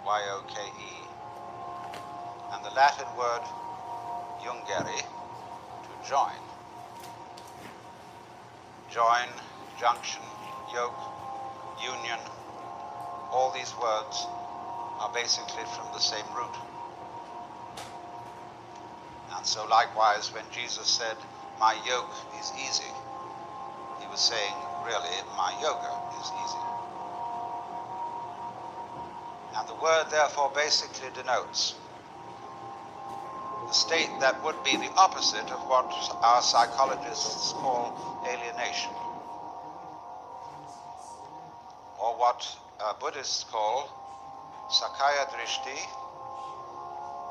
Y-O-K-E, and the Latin word jungere, to join. Join, junction, yoke, union, all these words are basically from the same root. And so likewise, when Jesus said, "My yoke is easy," he was saying, really, my yoga is easy. And the word therefore basically denotes the state that would be the opposite of what our psychologists call alienation, or what Buddhists call Sakaya Drishti,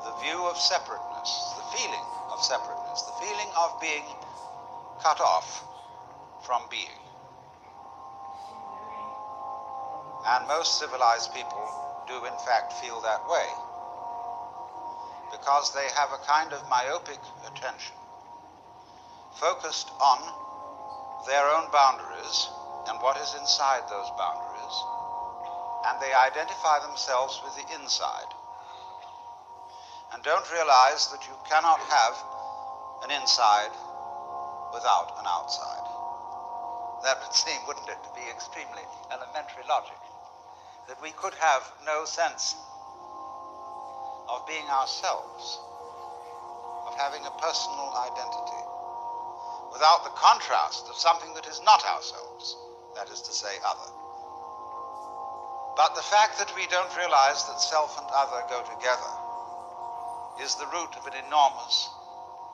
the view of separateness, the feeling of separateness, the feeling of being cut off from being. And most civilized people do in fact feel that way, because they have a kind of myopic attention, focused on their own boundaries and what is inside those boundaries, and they identify themselves with the inside, and don't realize that you cannot have an inside without an outside. That would seem, wouldn't it, to be extremely elementary logic, that we could have no sense of being ourselves, of having a personal identity, without the contrast of something that is not ourselves, that is to say, other. But the fact that we don't realize that self and other go together is the root of an enormous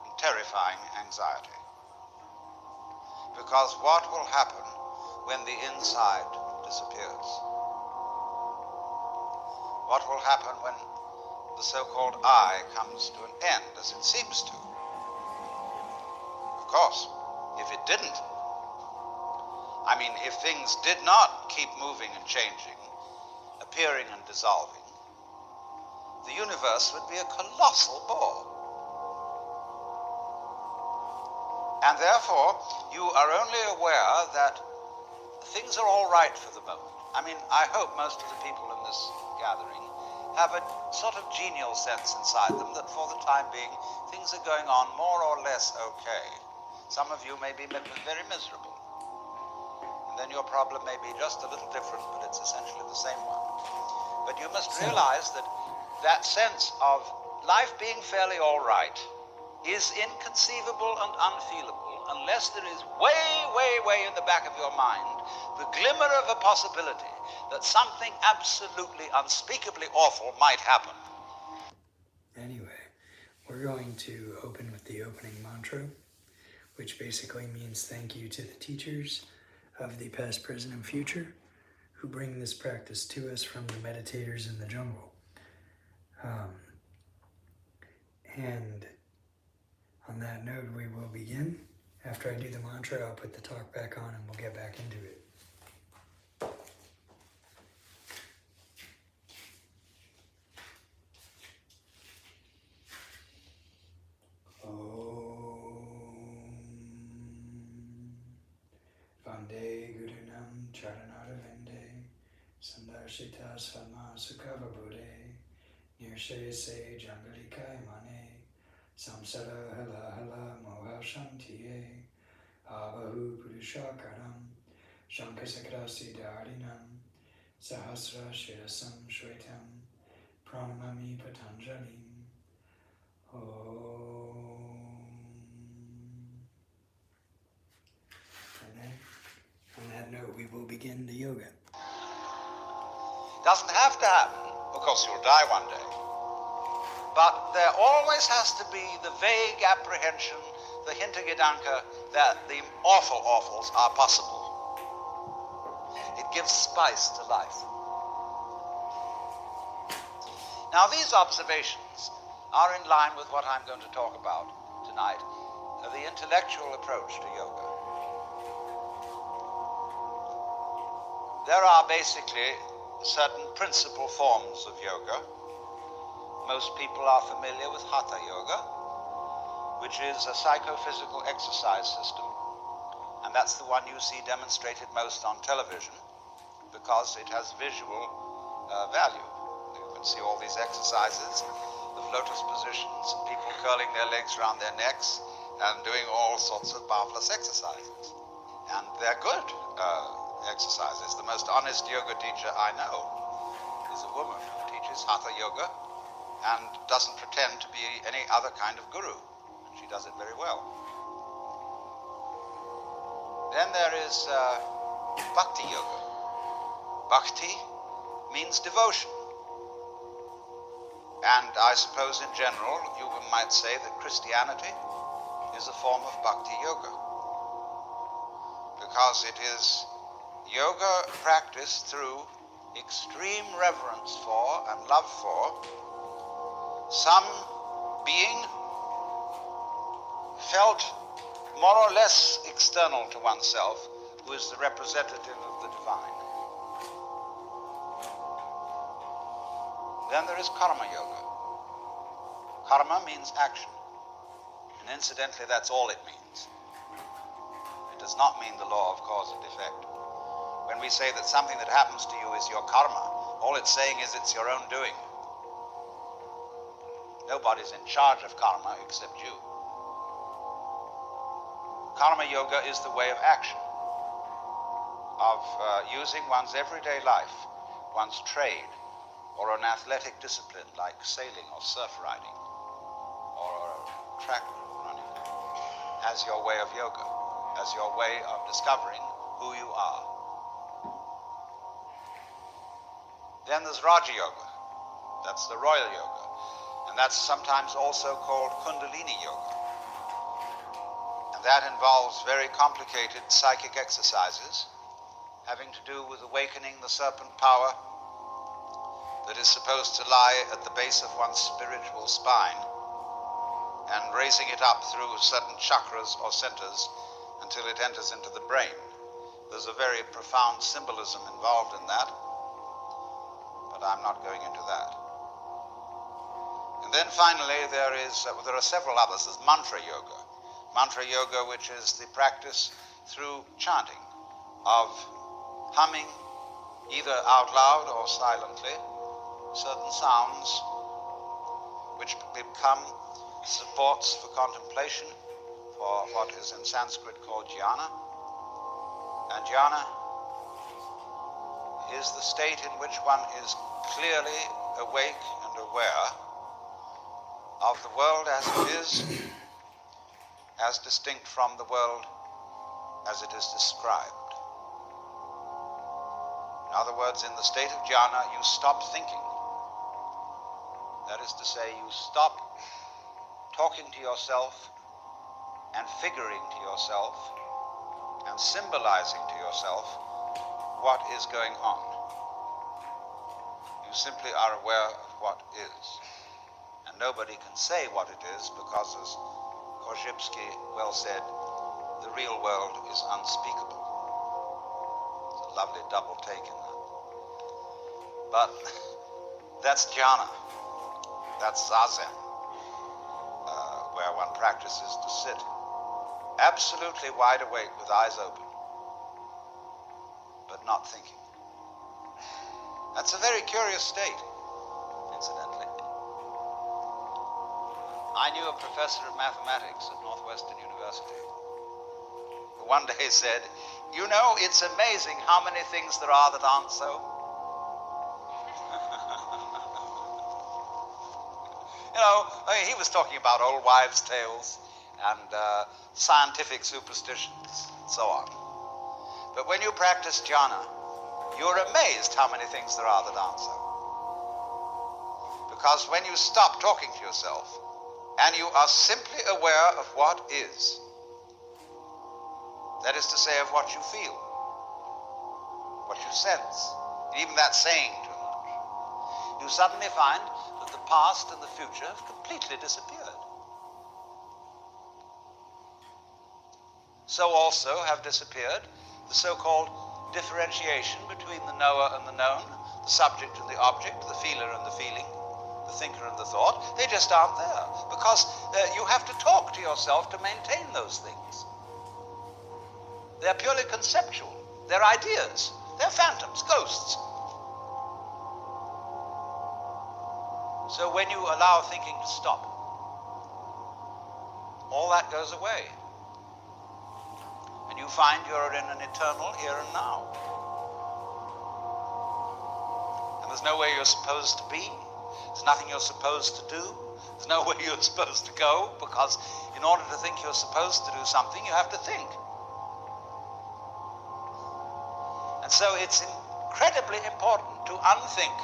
and terrifying anxiety. Because what will happen when the inside disappears? What will happen when the so-called I comes to an end, as it seems to? Of course, if it didn't, I mean, if things did not keep moving and changing, appearing and dissolving, the universe would be a colossal bore. And therefore, you are only aware that things are all right for the moment. I mean, I hope most of the people in this gathering have a sort of genial sense inside them that for the time being, things are going on more or less okay. Some of you may be very miserable. And then your problem may be just a little different, but it's essentially the same one. But you must realize that that sense of life being fairly all right is inconceivable and unfeelable unless there is way, way, way in the back of your mind the glimmer of a possibility that something absolutely unspeakably awful might happen. Anyway, we're going to open with the opening mantra, which basically means thank you to the teachers of the past, present, and future who bring this practice to us from the meditators in the jungle. And on that note, we will begin. After I do the mantra, I'll put the talk back on and we'll get back into it. Vande Gurunam Charanara Vende Sandarshita Svama Sukhava Bodhe Nirshe Se Jangalikai Mane Samsara Hala Hala Moha Shantiye Abahu Purushakaram Shankasakrasi Darinam Sahasra Shirasam Shwetam Pranamami Patanjalim And then, on that note, we will begin the yoga. Doesn't have to happen, of course you'll die one day. But there always has to be the vague apprehension, the hintergedanke that the awful awfuls are possible. It gives spice to life. Now these observations are in line with what I'm going to talk about tonight, the intellectual approach to yoga. there are basically certain principal forms of yoga. Most people are familiar with Hatha Yoga, which is a psychophysical exercise system. And that's the one you see demonstrated most on television because it has visual value. You can see all these exercises of lotus positions, people curling their legs around their necks and doing all sorts of marvelous exercises. And they're good exercises. The most honest yoga teacher I know is a woman who teaches Hatha Yoga and doesn't pretend to be any other kind of guru. She does it very well. Then there is Bhakti Yoga. Bhakti means devotion. And I suppose in general you might say that Christianity is a form of Bhakti Yoga, because it is yoga practiced through extreme reverence for and love for some being felt more or less external to oneself, who is the representative of the divine. Then there is Karma Yoga. Karma means action. And incidentally, that's all it means. It does not mean the law of cause and effect. When we say that something that happens to you is your karma, all it's saying is it's your own doing. Nobody's in charge of karma except you. Karma Yoga is the way of action, of using one's everyday life, one's trade, or an athletic discipline like sailing or surf riding or track running as your way of yoga, as your way of discovering who you are. Then there's Raja Yoga. That's the royal yoga. And that's sometimes also called Kundalini Yoga. And that involves very complicated psychic exercises having to do with awakening the serpent power that is supposed to lie at the base of one's spiritual spine and raising it up through certain chakras or centers until it enters into the brain. There's a very profound symbolism involved in that, but I'm not going into that. And then finally there are several others. There's Mantra Yoga. Mantra Yoga, which is the practice through chanting of humming, either out loud or silently, certain sounds which become supports for contemplation, for what is in Sanskrit called jhana. And jhana is the state in which one is clearly awake and aware of the world as it is, as distinct from the world as it is described. In other words, in the state of jhana, you stop thinking. That is to say, you stop talking to yourself and figuring to yourself and symbolizing to yourself what is going on. You simply are aware of what is. And nobody can say what it is because, as Korzybski well said, the real world is unspeakable. It's a lovely double take in that. But that's jhana. That's zazen, where one practices to sit absolutely wide awake with eyes open, but not thinking. That's a very curious state, incidentally. I knew a professor of mathematics at Northwestern University who one day said, "You know, it's amazing how many things there are that aren't so." You know, he was talking about old wives' tales and scientific superstitions and so on. But when you practice jhana, you're amazed how many things there are that aren't so. Because when you stop talking to yourself and you are simply aware of what is, that is to say, of what you feel, what you sense, even that saying too much, you suddenly find that the past and the future have completely disappeared. So also have disappeared the so-called differentiation between the knower and the known, the subject and the object, the feeler and the feeling, the thinker and the thought. They just aren't there, because you have to talk to yourself to maintain those things. They're purely conceptual. They're ideas. They're phantoms, ghosts. So when you allow thinking to stop, all that goes away. And you find you're in an eternal here and now. And there's nowhere you're supposed to be. There's nothing you're supposed to do. There's nowhere you're supposed to go, because in order to think you're supposed to do something, you have to think. And so it's incredibly important to unthink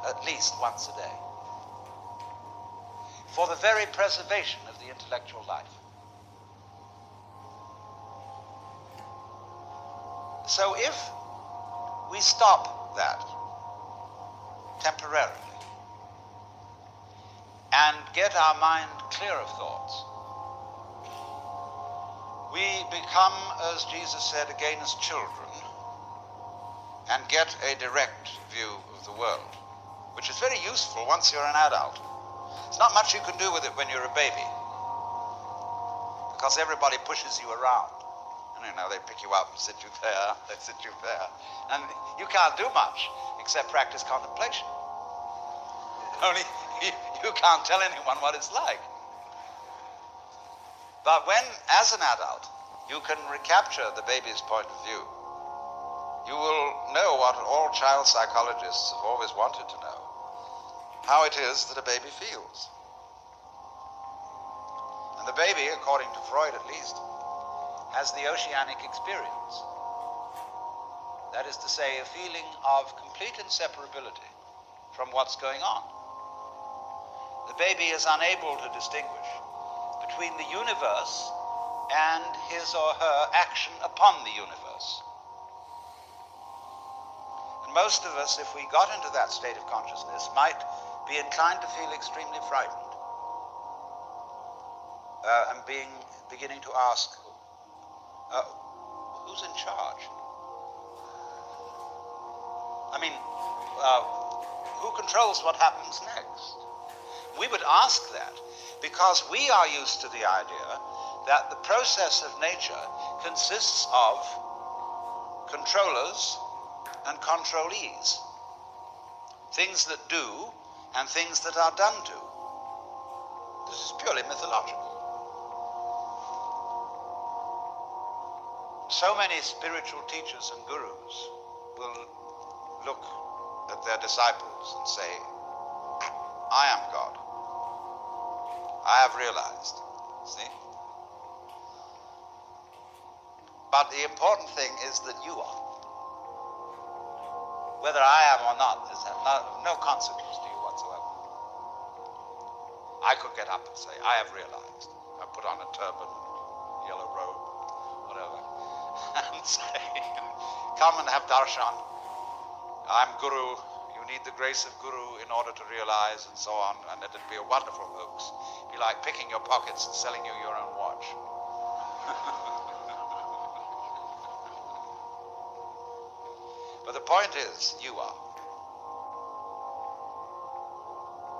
at least once a day, for the very preservation of the intellectual life. So if we stop that temporarily and get our mind clear of thoughts, we become, as Jesus said, again as children, and get a direct view of the world, which is very useful once you're an adult. There's not much you can do with it when you're a baby, because everybody pushes you around. And they pick you up and sit you there, they sit you there. And you can't do much except practice contemplation. Only you can't tell anyone what it's like. But when, as an adult, you can recapture the baby's point of view, you will know what all child psychologists have always wanted to know: how it is that a baby feels. And the baby, according to Freud at least, has the oceanic experience. That is to say, a feeling of complete inseparability from what's going on. The baby is unable to distinguish between the universe and his or her action upon the universe. And most of us, if we got into that state of consciousness, might be inclined to feel extremely frightened, and beginning to ask, who's in charge? I mean, who controls what happens next? We would ask that because we are used to the idea that the process of nature consists of controllers and controlees, things that do and things that are done to. This is purely mythological. So many spiritual teachers and gurus will look at their disciples and say, I am God. I have realized. See? But the important thing is that you are. Whether I am or not is no consequence to you whatsoever. I could get up and say, I have realized. I put on a turban, yellow robe, whatever, and say, come and have darshan. I'm Guru. You need the grace of Guru in order to realize, and so on. And it'd be a wonderful hoax. It'd be like picking your pockets and selling you your own watch. But the point is, you are.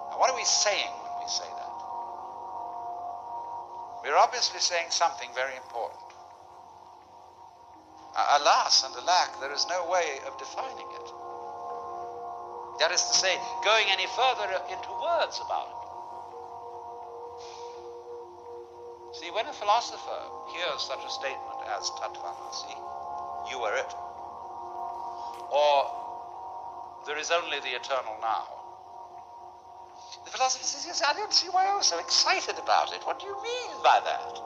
Now, what are we saying when we say that? We're obviously saying something very important. Alas and alack, there is no way of defining it. That is to say, going any further into words about it. See, when a philosopher hears such a statement as Tattvamasi, you are it, or there is only the eternal now, the philosopher says, yes, I don't see why I was so excited about it. What do you mean by that?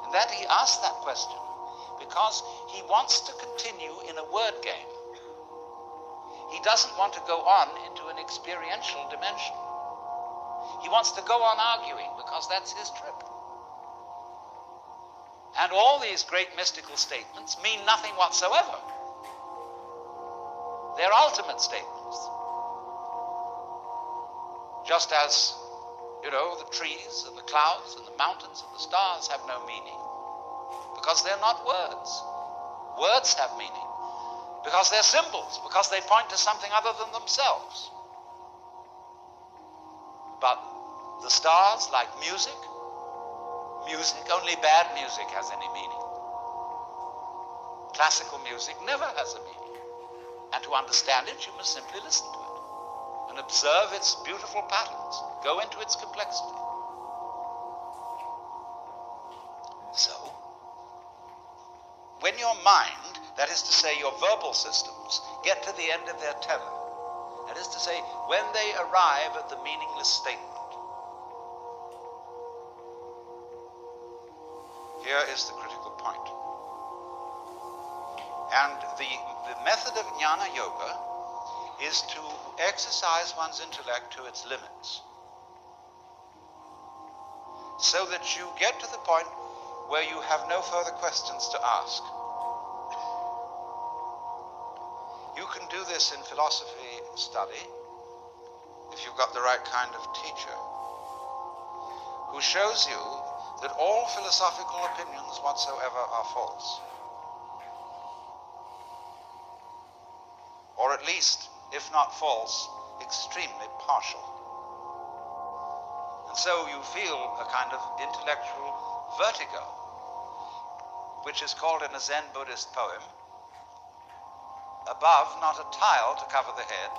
And that he asks that question because he wants to continue in a word game. He doesn't want to go on into an experiential dimension. He wants to go on arguing because that's his trip. And all these great mystical statements mean nothing whatsoever. They're ultimate statements. Just as, the trees and the clouds and the mountains and the stars have no meaning. because they're not words. Words have meaning because they're symbols, because they point to something other than themselves. But the stars, like music, only bad music has any meaning. Classical music never has a meaning. And to understand it, you must simply listen to it and observe its beautiful patterns, go into its complexity. So, when your mind, that is to say your verbal systems, get to the end of their tether, that is to say, when they arrive at the meaningless statement, here is the critical point. And the method of Jnana Yoga is to exercise one's intellect to its limits, so that you get to the point where you have no further questions to ask. You can do this in philosophy study if you've got the right kind of teacher who shows you that all philosophical opinions whatsoever are false. Or at least, if not false, extremely partial. And so you feel a kind of intellectual vertigo, which is called in a Zen Buddhist poem, above not a tile to cover the head,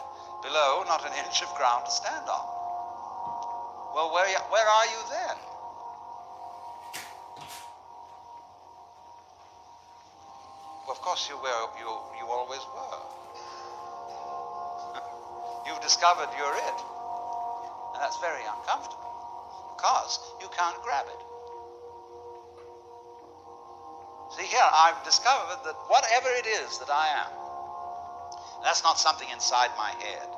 below not an inch of ground to stand on. Well, where are you then? Well, of course you always were. You've discovered you're it. And that's very uncomfortable, because you can't grab it. See here, I've discovered that whatever it is that I am, that's not something inside my head.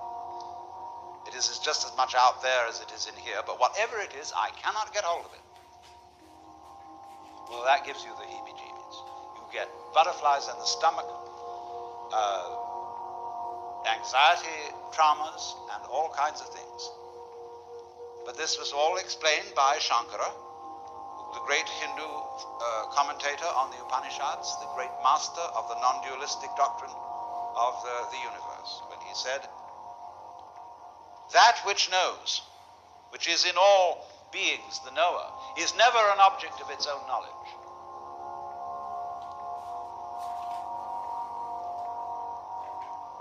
It is just as much out there as it is in here, but whatever it is, I cannot get hold of it. Well, that gives you the heebie-jeebies. You get butterflies in the stomach, anxiety, traumas, and all kinds of things. But this was all explained by Shankara, the great Hindu commentator on the Upanishads, the great master of the non-dualistic doctrine of the universe, when he said, that which knows, which is in all beings the knower, is never an object of its own knowledge.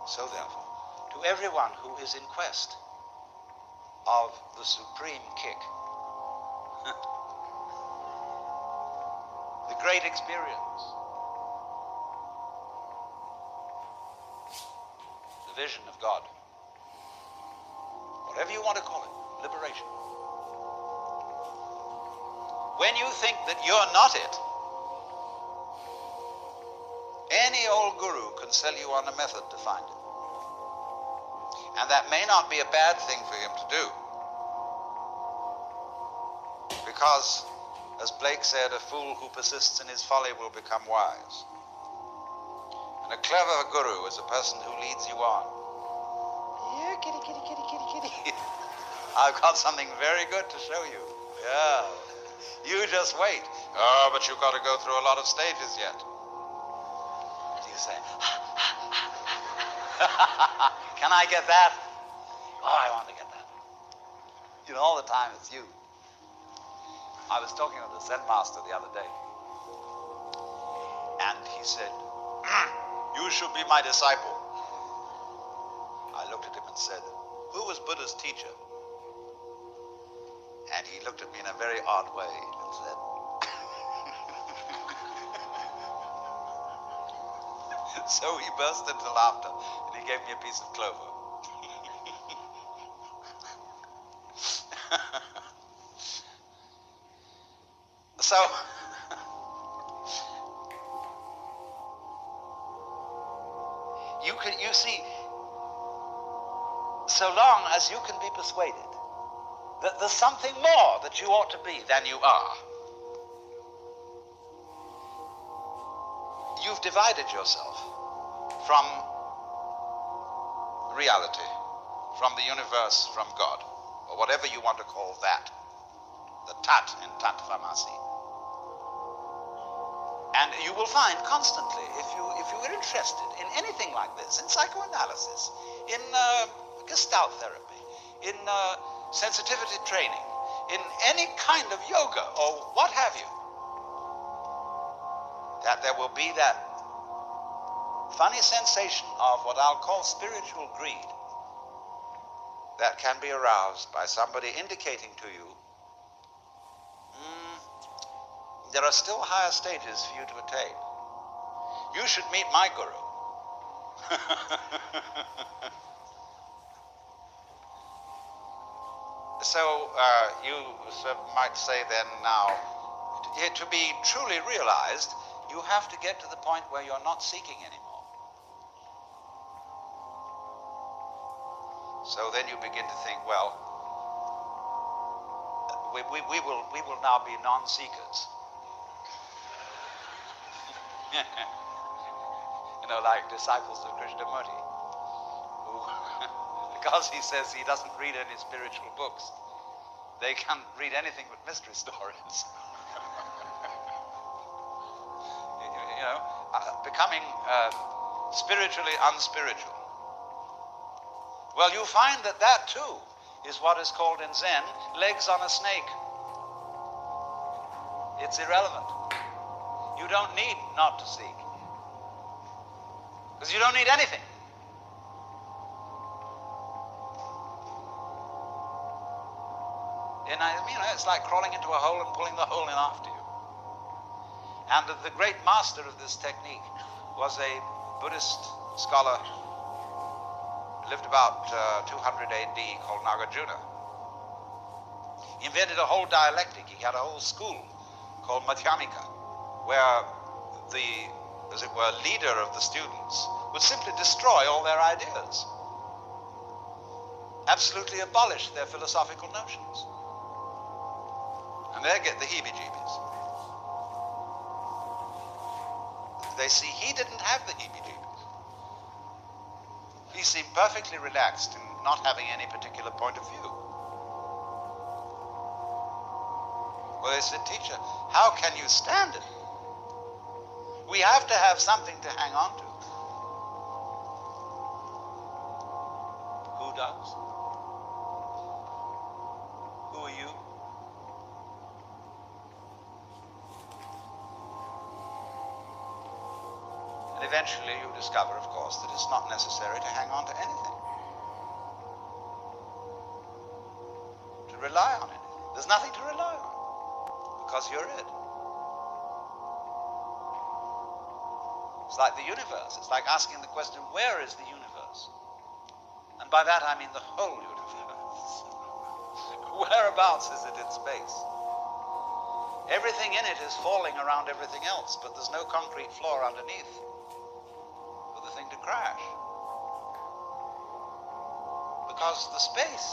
So therefore, to everyone who is in quest of the supreme kick, the great experience, the vision of God, whatever you want to call it, liberation. When you think that you're not it, any old guru can sell you on a method to find it. And that may not be a bad thing for him to do. Because, as Blake said, a fool who persists in his folly will become wise. And a clever guru is a person who leads you on. Here, kitty, kitty, kitty, kitty, kitty. I've got something very good to show you. Yeah. You just wait. Oh, but you've got to go through a lot of stages yet. You say, can I get that? Oh, I want to get that. You know, all the time it's you. I was talking with the Zen master the other day, and he said, you should be my disciple. I looked at him and said, who was Buddha's teacher? And he looked at me in a very odd way and said, so he burst into laughter and he gave me a piece of clover. So, you see, so long as you can be persuaded that there's something more that you ought to be than you are, you've divided yourself from reality, from the universe, from God, or whatever you want to call that, the tat in Tat Tvamasi. And you will find constantly, if you are interested in anything like this, in psychoanalysis, in Gestalt therapy, in sensitivity training, in any kind of yoga or what have you, that there will be that funny sensation of what I'll call spiritual greed that can be aroused by somebody indicating to you, there are still higher stages for you to attain. You should meet my guru. So you might say then now, to be truly realized, you have to get to the point where you're not seeking anymore. So then you begin to think, well, we will now be non-seekers. You know, like disciples of Krishnamurti, who, because he says he doesn't read any spiritual books, they can't read anything but mystery stories. You know, becoming spiritually unspiritual. Well, you find that that too is what is called in Zen legs on a snake. It's irrelevant. You don't need not to seek, because you don't need anything. And it's like crawling into a hole and pulling the hole in after you. And the great master of this technique was a Buddhist scholar, lived about 200 AD, called Nagarjuna. He invented a whole dialectic. He had a whole school called Madhyamika, where the, as it were, leader of the students would simply destroy all their ideas, absolutely abolish their philosophical notions. And they get the heebie-jeebies. They see he didn't have the heebie-jeebies. He seemed perfectly relaxed in not having any particular point of view. Well, they said, teacher, how can you stand it? We have to have something to hang on to. Who does? Who are you? And eventually you discover, of course, that it's not necessary to hang on to anything, to rely on anything. There's nothing to rely on, because you're it. It's like the universe. It's like asking the question, where is the universe? And by that I mean the whole universe. Whereabouts is it in space? Everything in it is falling around everything else, but there's no concrete floor underneath for the thing to crash. Because the space,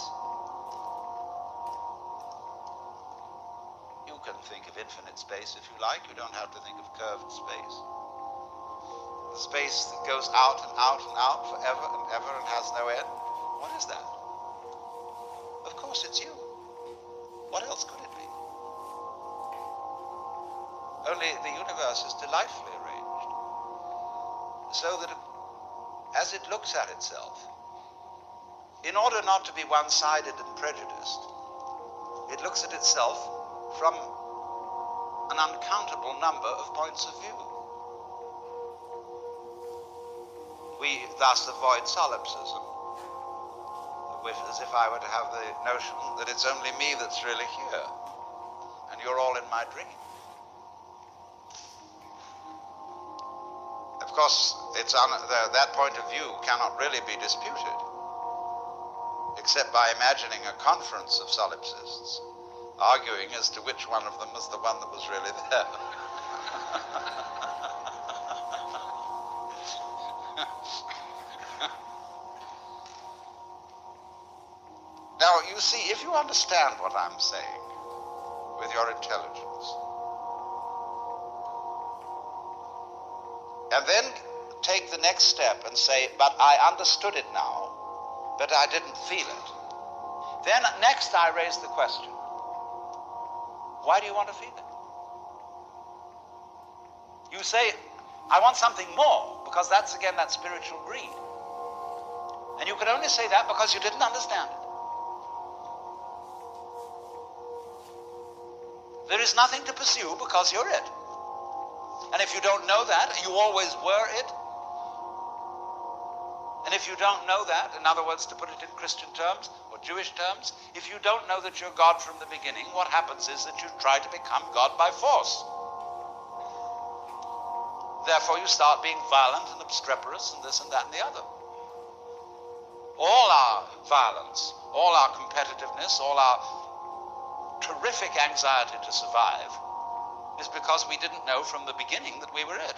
you can think of infinite space if you like. You don't have to think of curved space. The space that goes out and out and out forever and ever and has no end. What is that? Of course it's you. What else could it be? Only the universe is delightfully arranged, so that as it looks at itself, in order not to be one-sided and prejudiced, it looks at itself from an uncountable number of points of view. We thus avoid solipsism, as if I were to have the notion that it's only me that's really here, and you're all in my dream. Of course, that point of view cannot really be disputed, except by imagining a conference of solipsists, arguing as to which one of them was the one that was really there. Now, you see, if you understand what I'm saying with your intelligence, and then take the next step and say, but I understood it now, but I didn't feel it. Then next I raise the question, why do you want to feel it? You say, I want something more, because that's again that spiritual greed. And you could only say that because you didn't understand it. There is nothing to pursue because you're it. And if you don't know that, you always were it. And if you don't know that, in other words, to put it in Christian terms or Jewish terms, if you don't know that you're God from the beginning, what happens is that you try to become God by force. Therefore, you start being violent and obstreperous and this and that and the other. All our violence, all our competitiveness, all our terrific anxiety to survive is because we didn't know from the beginning that we were it.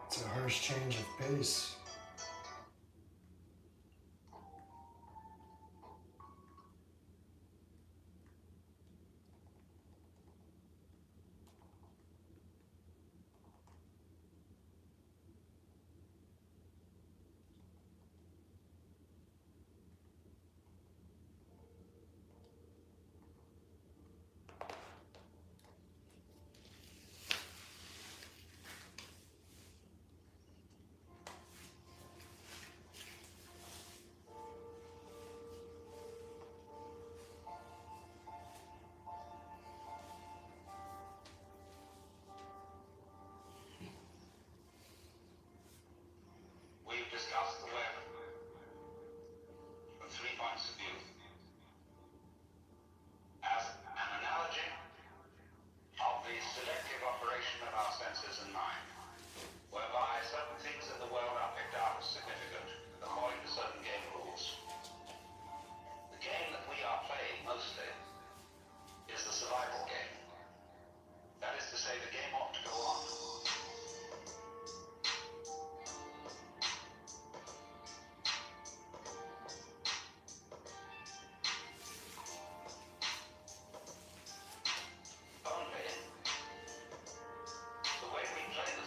It's a harsh change of pace. We've discussed the web from 3 points of view. As an analogy of the selective operation of our senses and mind, whereby certain things in the world are picked out as significant according to certain game rules. The game that we are playing mostly is the survival game. That is to say, the game ought to go on. Only the way we play the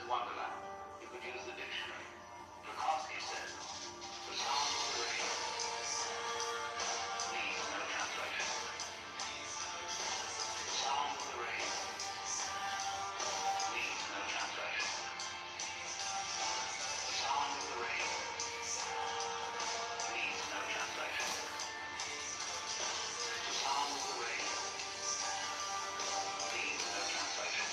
Alice in Wonderland, you could use the dictionary. Bukowski said, the sound of the rain needs no translation. The sound of the rain needs no translation. The sound of the rain needs no translation. The sound of the rain needs no translation.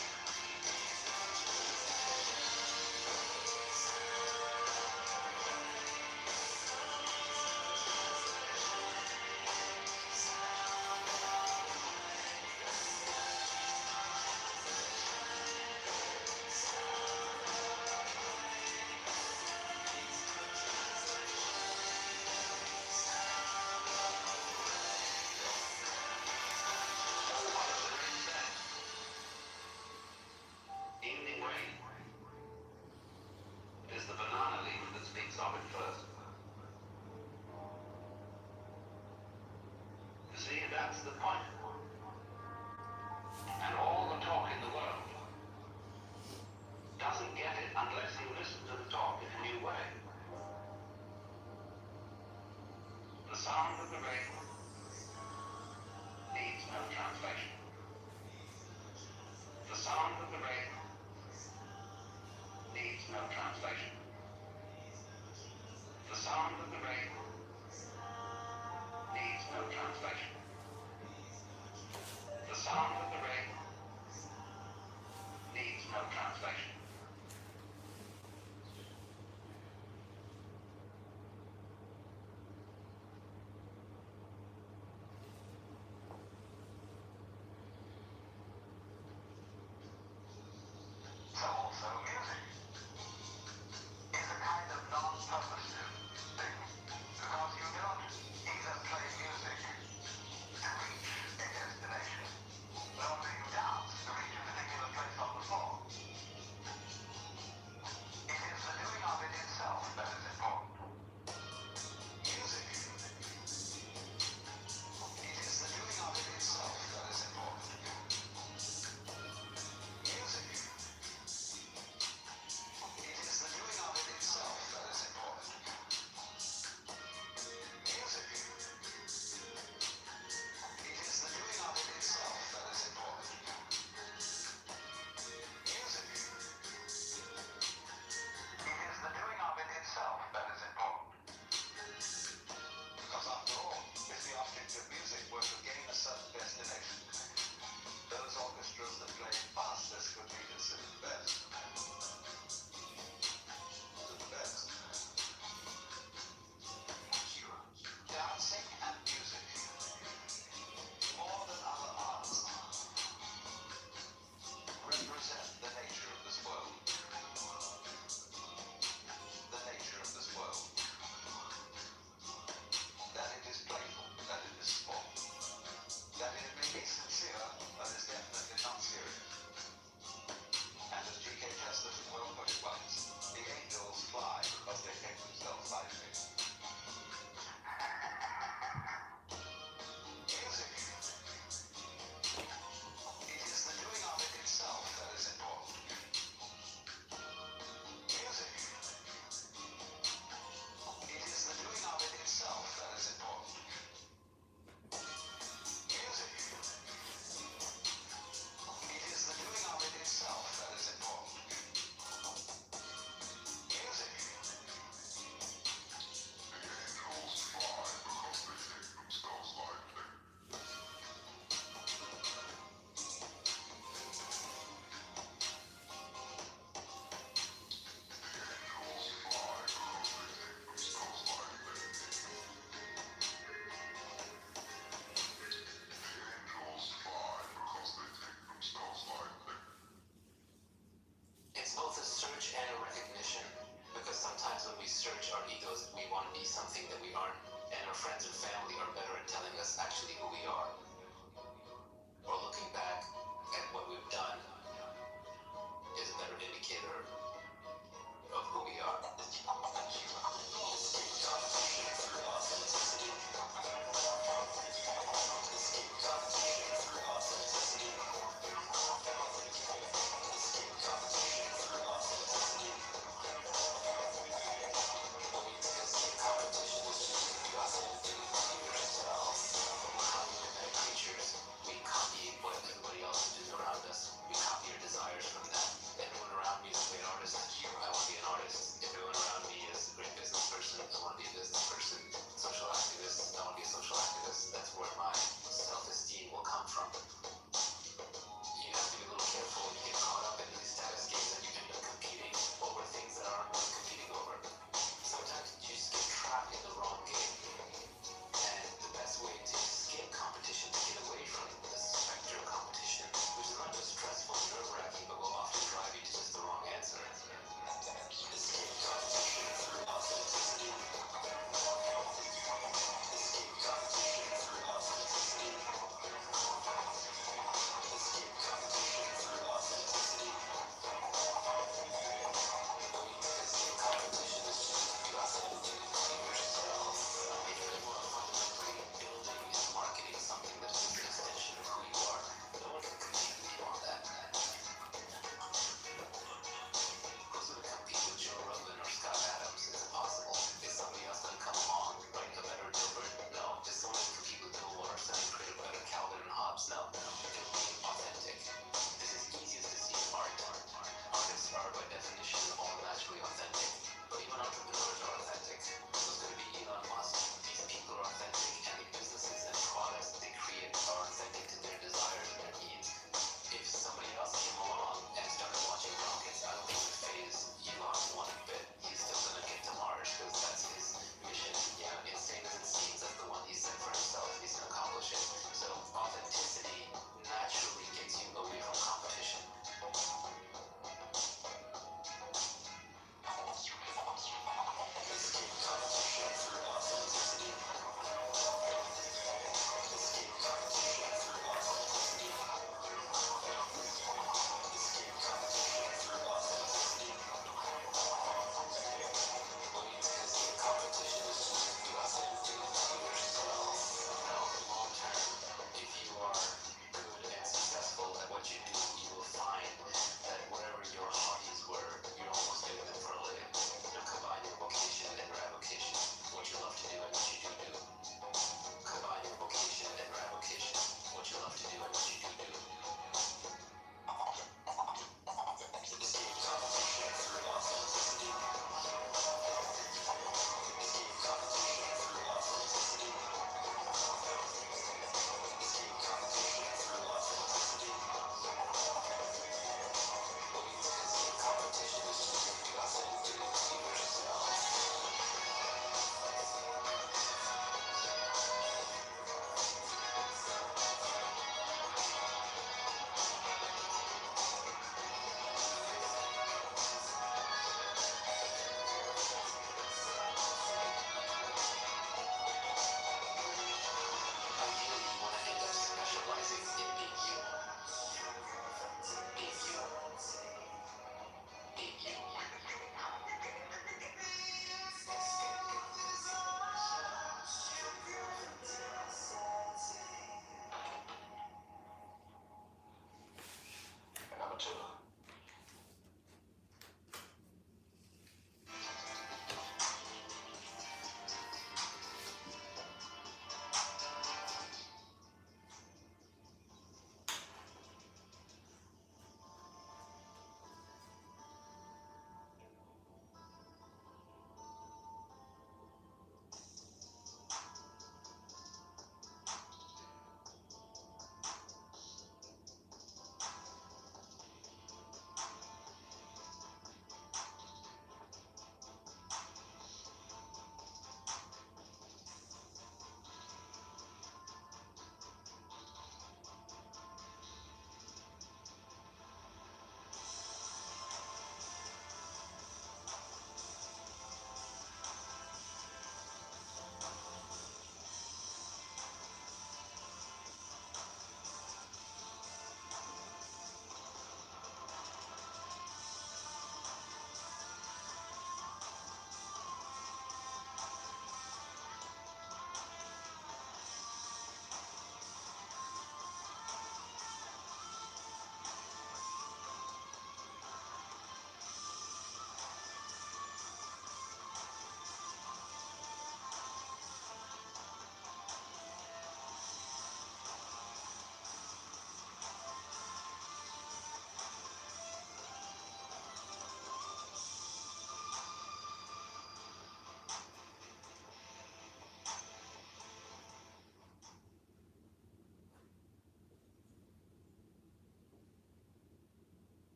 Evening rain is the banana leaf that speaks of it first. You see, that's the point. And all the talk in the world doesn't get it unless you listen to the talk in a new way. The sound of the rain needs no translation. The sound of the rain needs no translation. The sound of the rain needs no translation.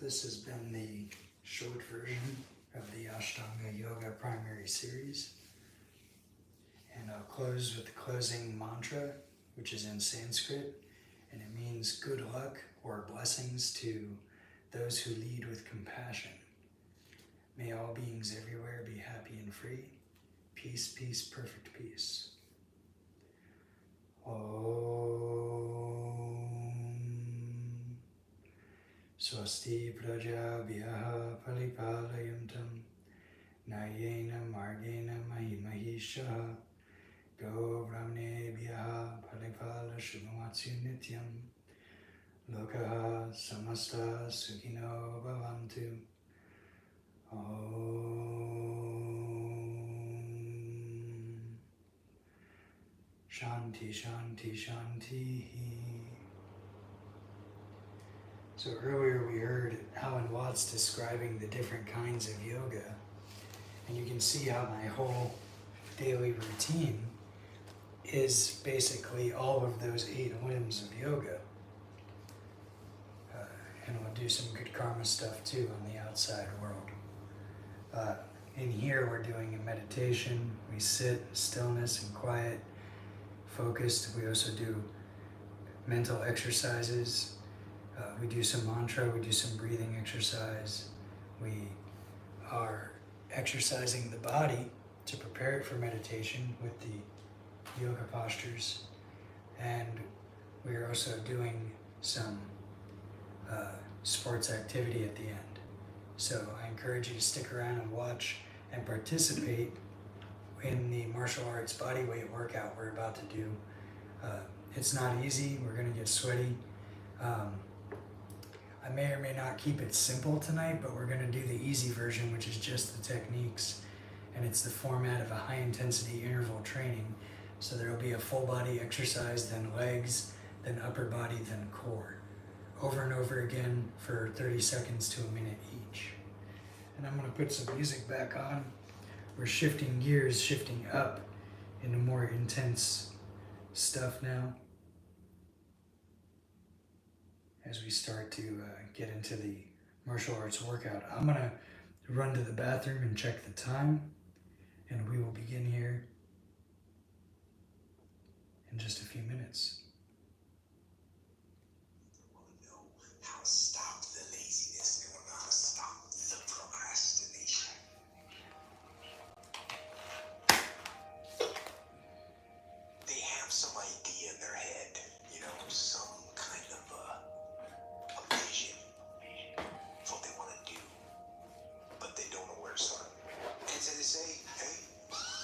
this has been the short version of the Ashtanga Yoga Primary Series. And I'll close with the closing mantra, which is in Sanskrit, and it means good luck or blessings to those who lead with compassion. May all beings everywhere be happy and free. Peace, peace, perfect peace. Om Swasti Prajabhyaha Palipalayamtam Nayena Margena Mahimahisha Go Brahmnebhyaha Palipala Shubhamatsu Nityam Lokaha Samasta Sukhino Bhavantu. Om Shanti Shanti Shanti. So earlier we heard Alan Watts describing the different kinds of yoga, and you can see how my whole daily routine is basically all of those 8 limbs of yoga. And we'll do some good karma stuff too on the outside world. In here we're doing a meditation. We sit in stillness and quiet, focused. We also do mental exercises. We do some mantra, we do some breathing exercise. We are exercising the body to prepare it for meditation with the yoga postures. And we are also doing some sports activity at the end. So I encourage you to stick around and watch and participate in the martial arts bodyweight workout we're about to do. It's not easy, we're gonna get sweaty. I may or may not keep it simple tonight, but we're gonna do the easy version, which is just the techniques. And it's the format of a high intensity interval training. So there'll be a full body exercise, then legs, then upper body, then core. Over and over again for 30 seconds to a minute each. And I'm gonna put some music back on. We're shifting gears, shifting up into more intense stuff now. As we start to get into the martial arts workout. I'm gonna run to the bathroom and check the time, and we will begin here in just a few minutes. How to stop the laziness and how to stop the procrastination. They have some idea in their head, some kind of a vision of what they want to do, but they don't know where to start. And so they say, hey,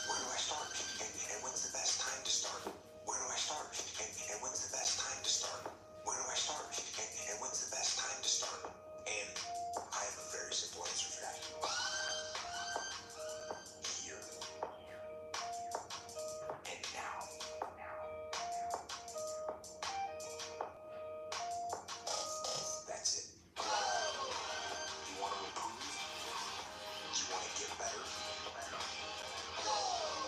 where do I start? And when's the best time to start? Where do I start? And when's the best time to start? Where do I start? And when's the best time to start? And I have a very simple answer for that. Here. And now. That's it. You want to improve? You want to get better? You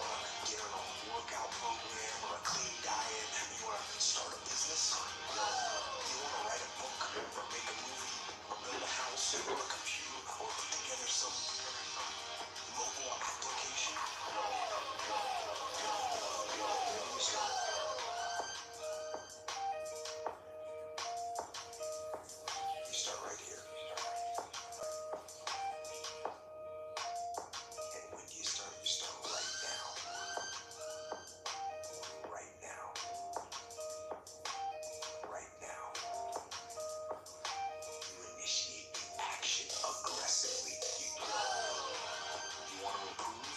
want to get on a workout program or a clean diet? You want to start a business? You want to write a book or make a movie or build a house or a computer or put together some mobile application? You start right here. And when do you start? You start right now. Right now. Right now. You initiate the action aggressively. You want to improve?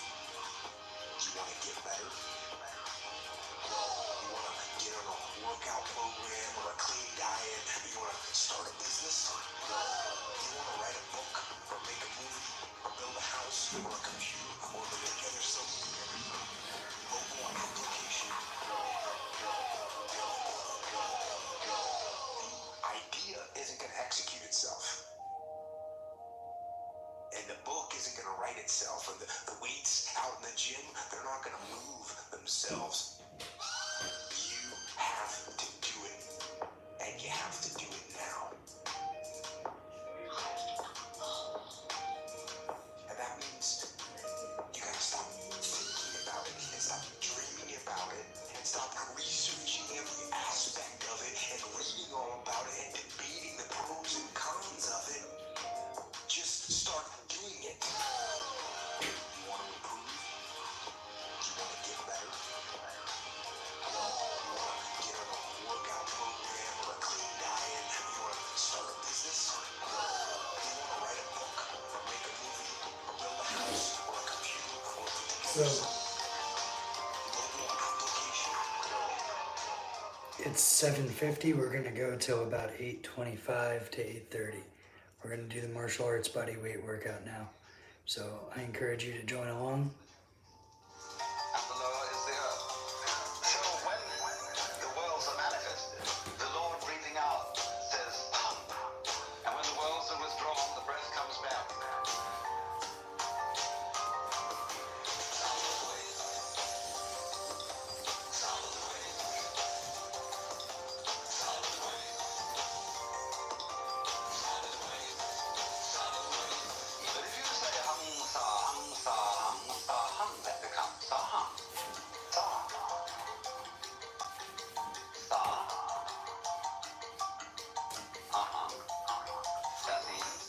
You want to get better? You want to get on a workout program or a clean diet? You want to start a business? You want to write a book or make a movie or build a house or a computer or put together some mobile application? The idea isn't going to execute itself. And the book isn't going to write itself. And the weights out in the gym, they're not going to move themselves. You have to do it. And you have to do it now. So it's 7:50. We're gonna go till about 8:25 to 8:30. We're gonna do the martial arts body weight workout now. So I encourage you to join along. And the lower is the earth. So when the worlds are manifested, the Lord breathing out says, "Hum." And when the worlds are withdrawn, the breath comes back. But if you say hum sa hum sa hum sa hum, that becomes sa hum. Sa. Sa. That means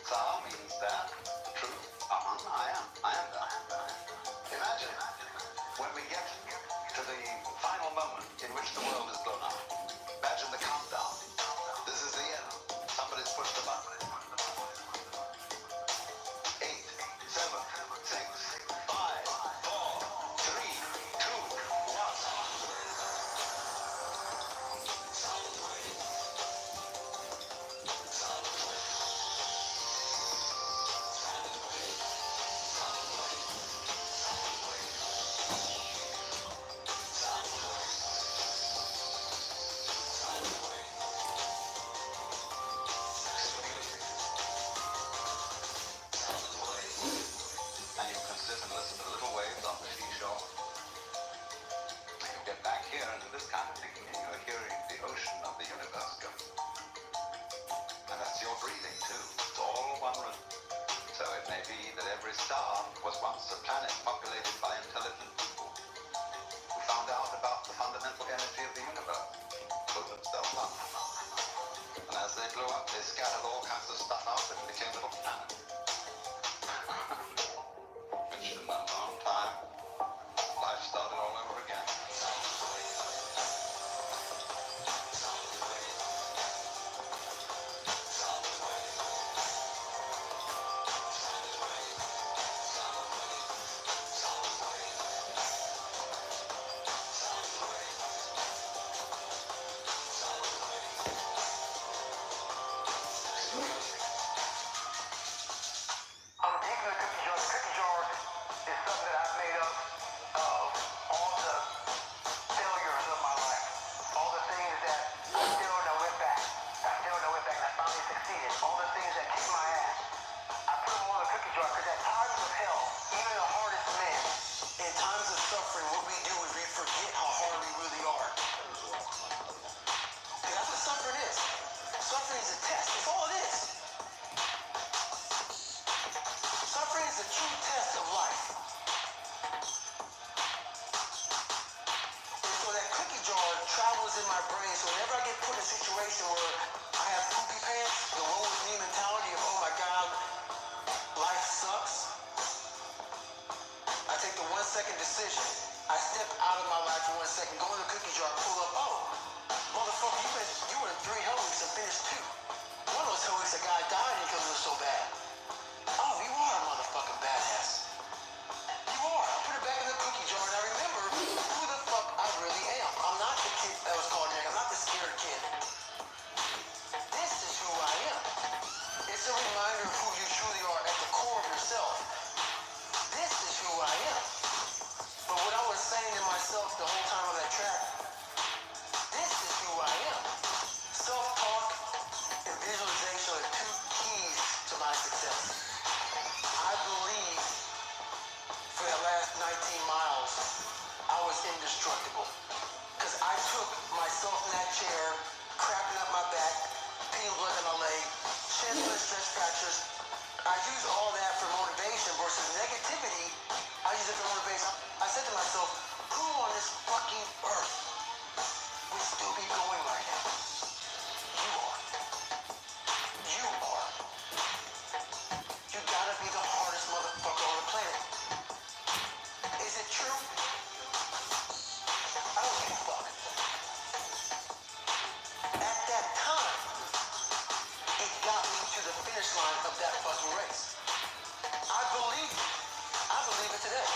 sa means that. True. I am that. Imagine when we get to the final moment in which the world is blown up. Imagine the countdown. This is the end. Somebody's pushed the button. 8, 7, 6, 5, 4, 3, 2, 1. And you can sit and listen to the little waves on the seashore. And you get back here into this kind of thinking, and you're hearing the ocean of the universe go. And that's your breathing too. It's all one rhythm. So it may be that every star was once a planet populated by intelligent people who found out about the fundamental energy of the universe, blew themselves up. And as they blew up, they scattered all kinds of stuff out and became little planets. Which in that long time, life started all over again. I'm taking a cookie jar. The cookie jar is something that I've made up of all the failures of my life. All the things that I failed and I went back. I failed and I went back and I finally succeeded. All the things that kicked my ass. I put them all in a cookie jar because at times of hell, even the hardest men, in times of suffering, what we do is we forget how hard we really are. And that's what suffering is. Suffering is a test. It's all it is. Suffering is a true test of life. And so that cookie jar travels in my brain. So whenever I get put in a situation where I have poopy pants, the woe is me mentality of, oh my God, life sucks, I take the 1 second decision. I step out of my life for 1 second, go in the cookie jar, pull up, oh, motherfucker, you were in 3 hell weeks and finished 2. One of those hell weeks, a guy died because it was so bad. Oh, you are a motherfucking badass. You are. I put it back in the cookie jar and I remember who the fuck I really am. I'm not the kid that was called Nick. I'm not the scared kid. This is who I am. It's a reminder of who you truly are at the core of yourself. This is who I am. But what I was saying to myself the whole time on that track, this is who I am. Self-talk and visualization are 2 keys to my success. I believe for the last 19 miles, I was indestructible. Because I took myself in that chair, crapping up my back, peeing blood in my leg, shin splints, stress fractures. I use all that for motivation versus negativity. I use it for motivation. I said to myself, who on this fucking earth would still be going right now? You are. You are. You gotta be the hardest motherfucker on the planet. Is it true? I don't give a fuck. At that time, it got me to the finish line of that fucking race. I believe it. I believe it today.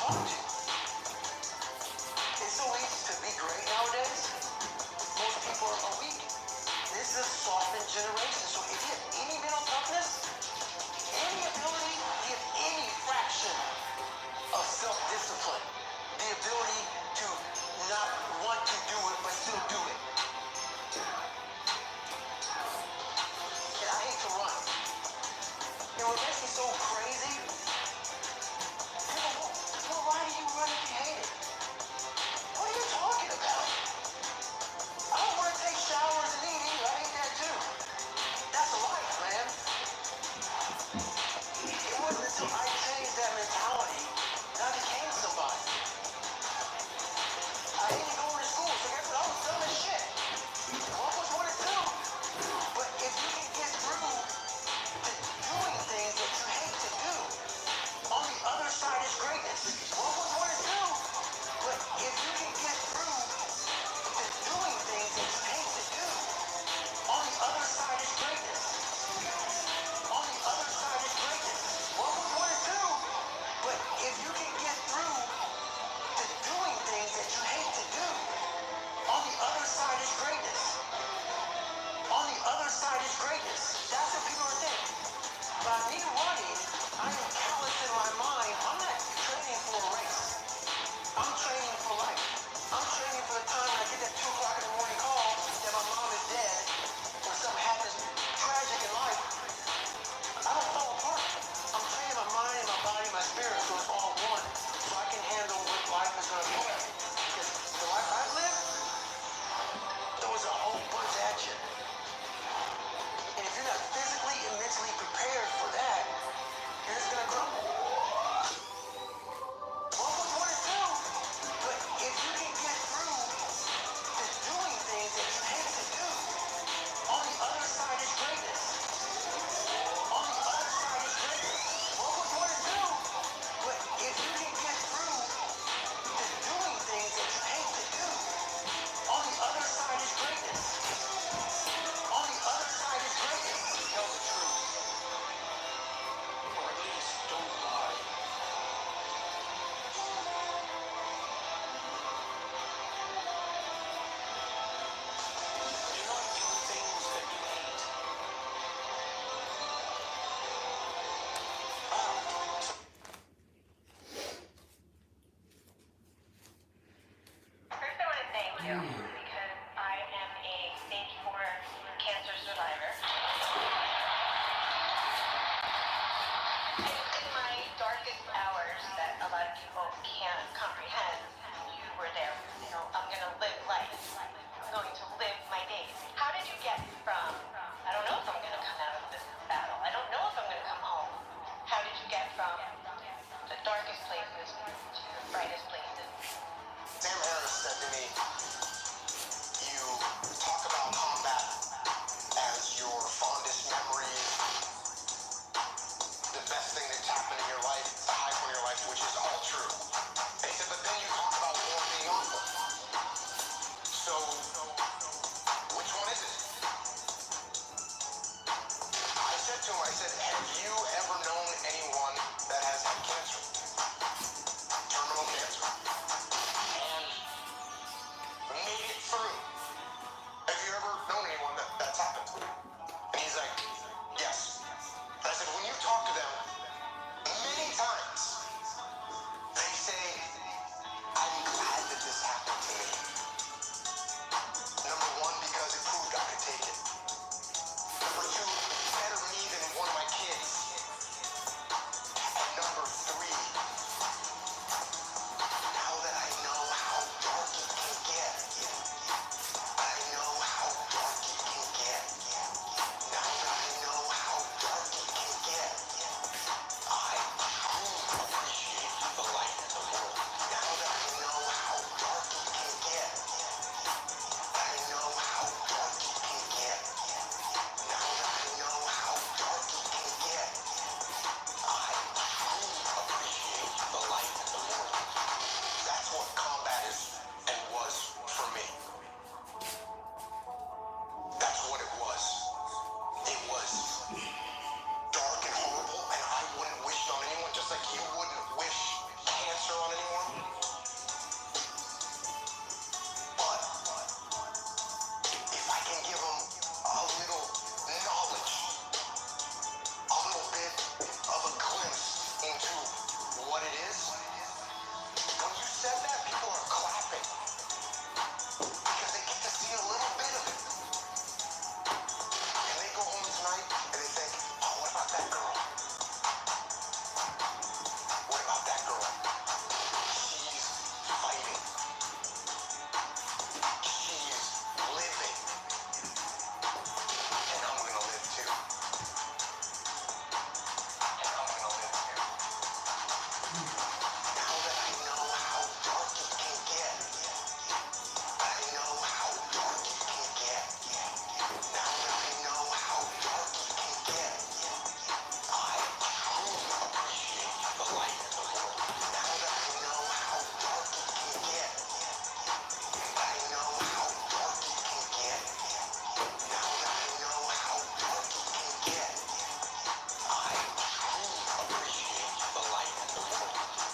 talk to. It's so easy to be great nowadays. Most people are weak. This is a softened generation. So if you have any mental toughness, any ability, give any fraction of self-discipline, the ability to not want to do it but still do it. And I hate to run. And what makes me so crazy, people go, well, why do you run if you hate it? What are you talking about? I don't want to take showers and eat either. I hate that too. That's life, man. It wasn't until I changed that mentality that I became somebody. I hated going to school, so guess what? I was dumb as shit. What was one and two? But if you can get through to doing things that you hate to do, on the other side is greatness. What was one and two? But if you can get through to doing things that you hate to do, on the other side is greatness. On the other side is greatness. What was one and two? But if you can get through to doing things that you hate to do, on the other side is greatness. On the other side is greatness. That's what people are thinking. By me running, I am callous in my mind. I'm not training for a race. I'm training for life. I'm training for the time when I get that 2 o'clock in the morning call that my mom is dead or something happens tragic in life. I don't fall apart. I'm training my mind and my body and my spirit so it's all one. So I can handle what life is going to be. Because the life I've lived, there was a whole bunch at you. And if you're not physically and mentally prepared for that, you're just going to crumble. What was one and two? But if you can get through to doing things that you hate to do, on the other side is greatness. On the other side is greatness. What was one and two? But if you can get through to doing things that you hate to do, on the other side is greatness. On the other side is greatness. Tell the truth. Or at least don't lie. Do not do things that you hate. First, I want to thank you because I am a stage 4 cancer survivor. And in my darkest hours that a lot of people can't comprehend, you were there. You know, I'm going to live life. I'm going to live my days. How did you get from, I don't know if I'm going to come out of this battle. I don't know if I'm going to come home. How did you get from the darkest places to the brightest places? Sam Harris said to me, you talk about combat as your fondest memories, the best thing that's happened in your life, the high point of your life, which is all true. And he said, but then you talk about war being awful. So, which one is it? I said to him, have you ever known anyone that has had cancer? Terminal cancer. And Now that I know how dark it can get, I know how dark it can get. Now that I know how dark it can get, I truly appreciate the light in the world. Now that I know how dark it can get, I know how dark it can get. Now that I know how dark it can get, I truly appreciate the light in the world.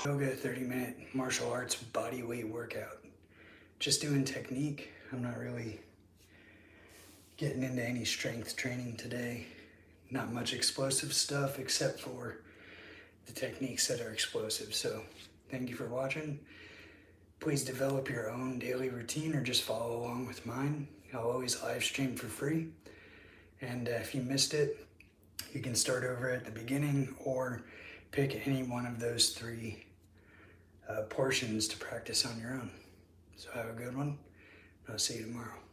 Yoga, 30-minute martial arts body weight workout. Just doing technique. I'm not really getting into any strength training today. Not much explosive stuff except for the techniques that are explosive. So thank you for watching. Please develop your own daily routine or just follow along with mine. I'll always live stream for free. And if you missed it, you can start over at the beginning or pick any one of those 3 portions to practice on your own. So have a good one. I'll see you tomorrow.